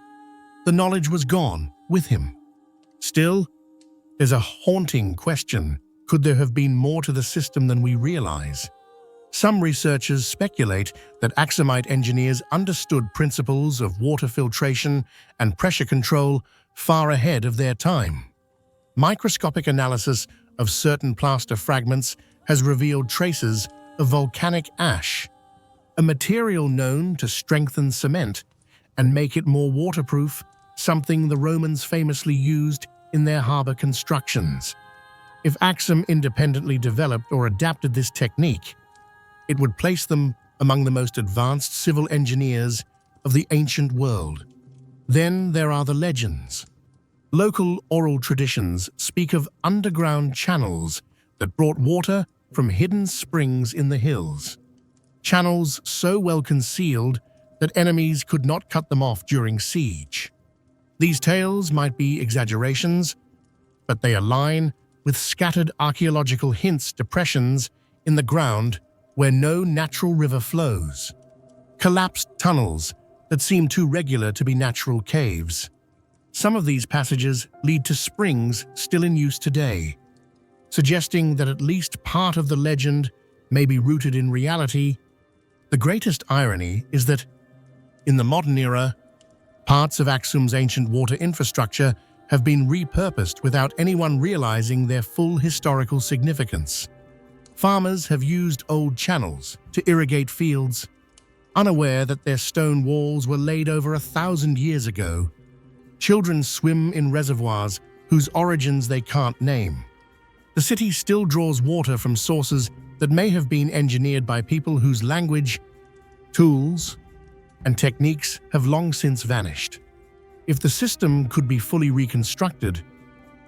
the knowledge was gone with him. Still, there's a haunting question. Could there have been more to the system than we realize? Some researchers speculate that Aksumite engineers understood principles of water filtration and pressure control far ahead of their time. Microscopic analysis of certain plaster fragments has revealed traces of volcanic ash, a material known to strengthen cement and make it more waterproof, something the Romans famously used in their harbor constructions. If Aksum independently developed or adapted this technique, it would place them among the most advanced civil engineers of the ancient world. Then there are the legends. Local oral traditions speak of underground channels that brought water from hidden springs in the hills. Channels so well concealed that enemies could not cut them off during siege. These tales might be exaggerations, but they align with scattered archaeological depressions in the ground where no natural river flows. Collapsed tunnels that seem too regular to be natural caves. Some of these passages lead to springs still in use today, suggesting that at least part of the legend may be rooted in reality. The greatest irony is that, in the modern era, parts of Aksum's ancient water infrastructure have been repurposed without anyone realizing their full historical significance. Farmers have used old channels to irrigate fields, unaware that their stone walls were laid over 1,000 years ago. Children swim in reservoirs whose origins they can't name. The city still draws water from sources that may have been engineered by people whose language, tools, and techniques have long since vanished. If the system could be fully reconstructed,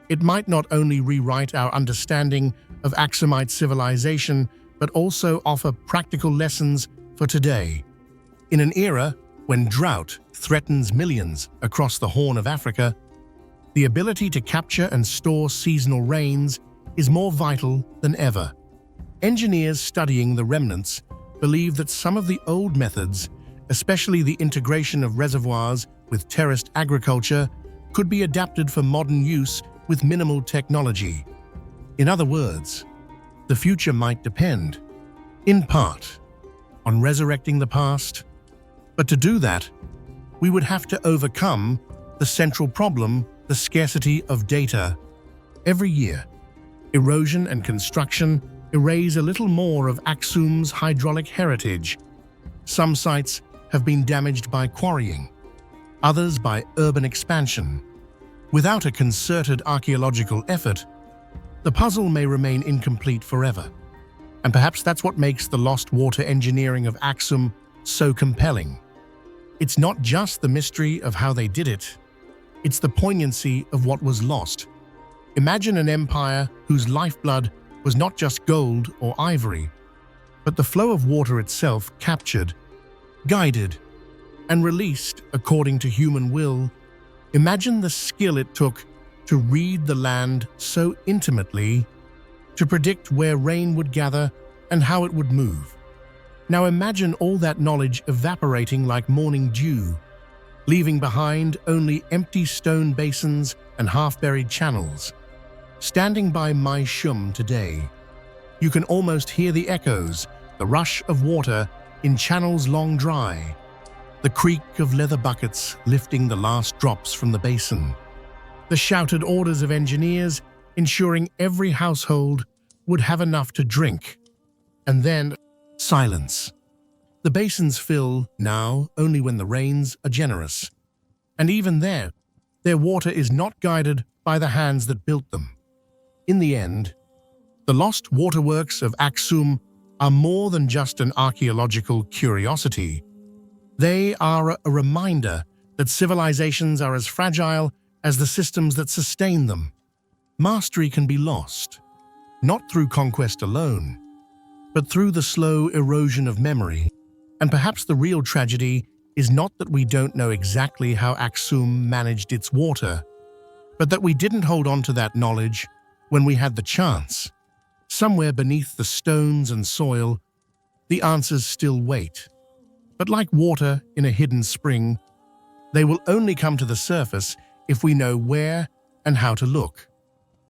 it might not only rewrite our understanding of Aksumite civilization, but also offer practical lessons for today. In an era when drought threatens millions across the Horn of Africa, the ability to capture and store seasonal rains is more vital than ever. Engineers studying the remnants believe that some of the old methods, especially the integration of reservoirs with terraced agriculture, could be adapted for modern use with minimal technology. In other words, the future might depend, in part, on resurrecting the past. But to do that, we would have to overcome the central problem, the scarcity of data. Every year, erosion and construction erase a little more of Aksum's hydraulic heritage. Some sites have been damaged by quarrying, others by urban expansion. Without a concerted archaeological effort, the puzzle may remain incomplete forever. And perhaps that's what makes the lost water engineering of Aksum so compelling. It's not just the mystery of how they did it, it's the poignancy of what was lost. Imagine an empire whose lifeblood was not just gold or ivory, but the flow of water itself captured, guided, and released according to human will. Imagine the skill it took to read the land so intimately, to predict where rain would gather and how it would move. Now imagine all that knowledge evaporating like morning dew, leaving behind only empty stone basins and half-buried channels. Standing by Mai Shum today, you can almost hear the echoes, the rush of water in channels long dry, the creak of leather buckets lifting the last drops from the basin, the shouted orders of engineers ensuring every household would have enough to drink. And then, silence. The basins fill now only when the rains are generous. And even there, their water is not guided by the hands that built them. In the end, the lost waterworks of Aksum are more than just an archaeological curiosity. They are a reminder that civilizations are as fragile as the systems that sustain them. Mastery can be lost, not through conquest alone, but through the slow erosion of memory. And perhaps the real tragedy is not that we don't know exactly how Aksum managed its water, but that we didn't hold on to that knowledge when we had the chance. Somewhere beneath the stones and soil, the answers still wait. But like water in a hidden spring, they will only come to the surface if we know where and how to look.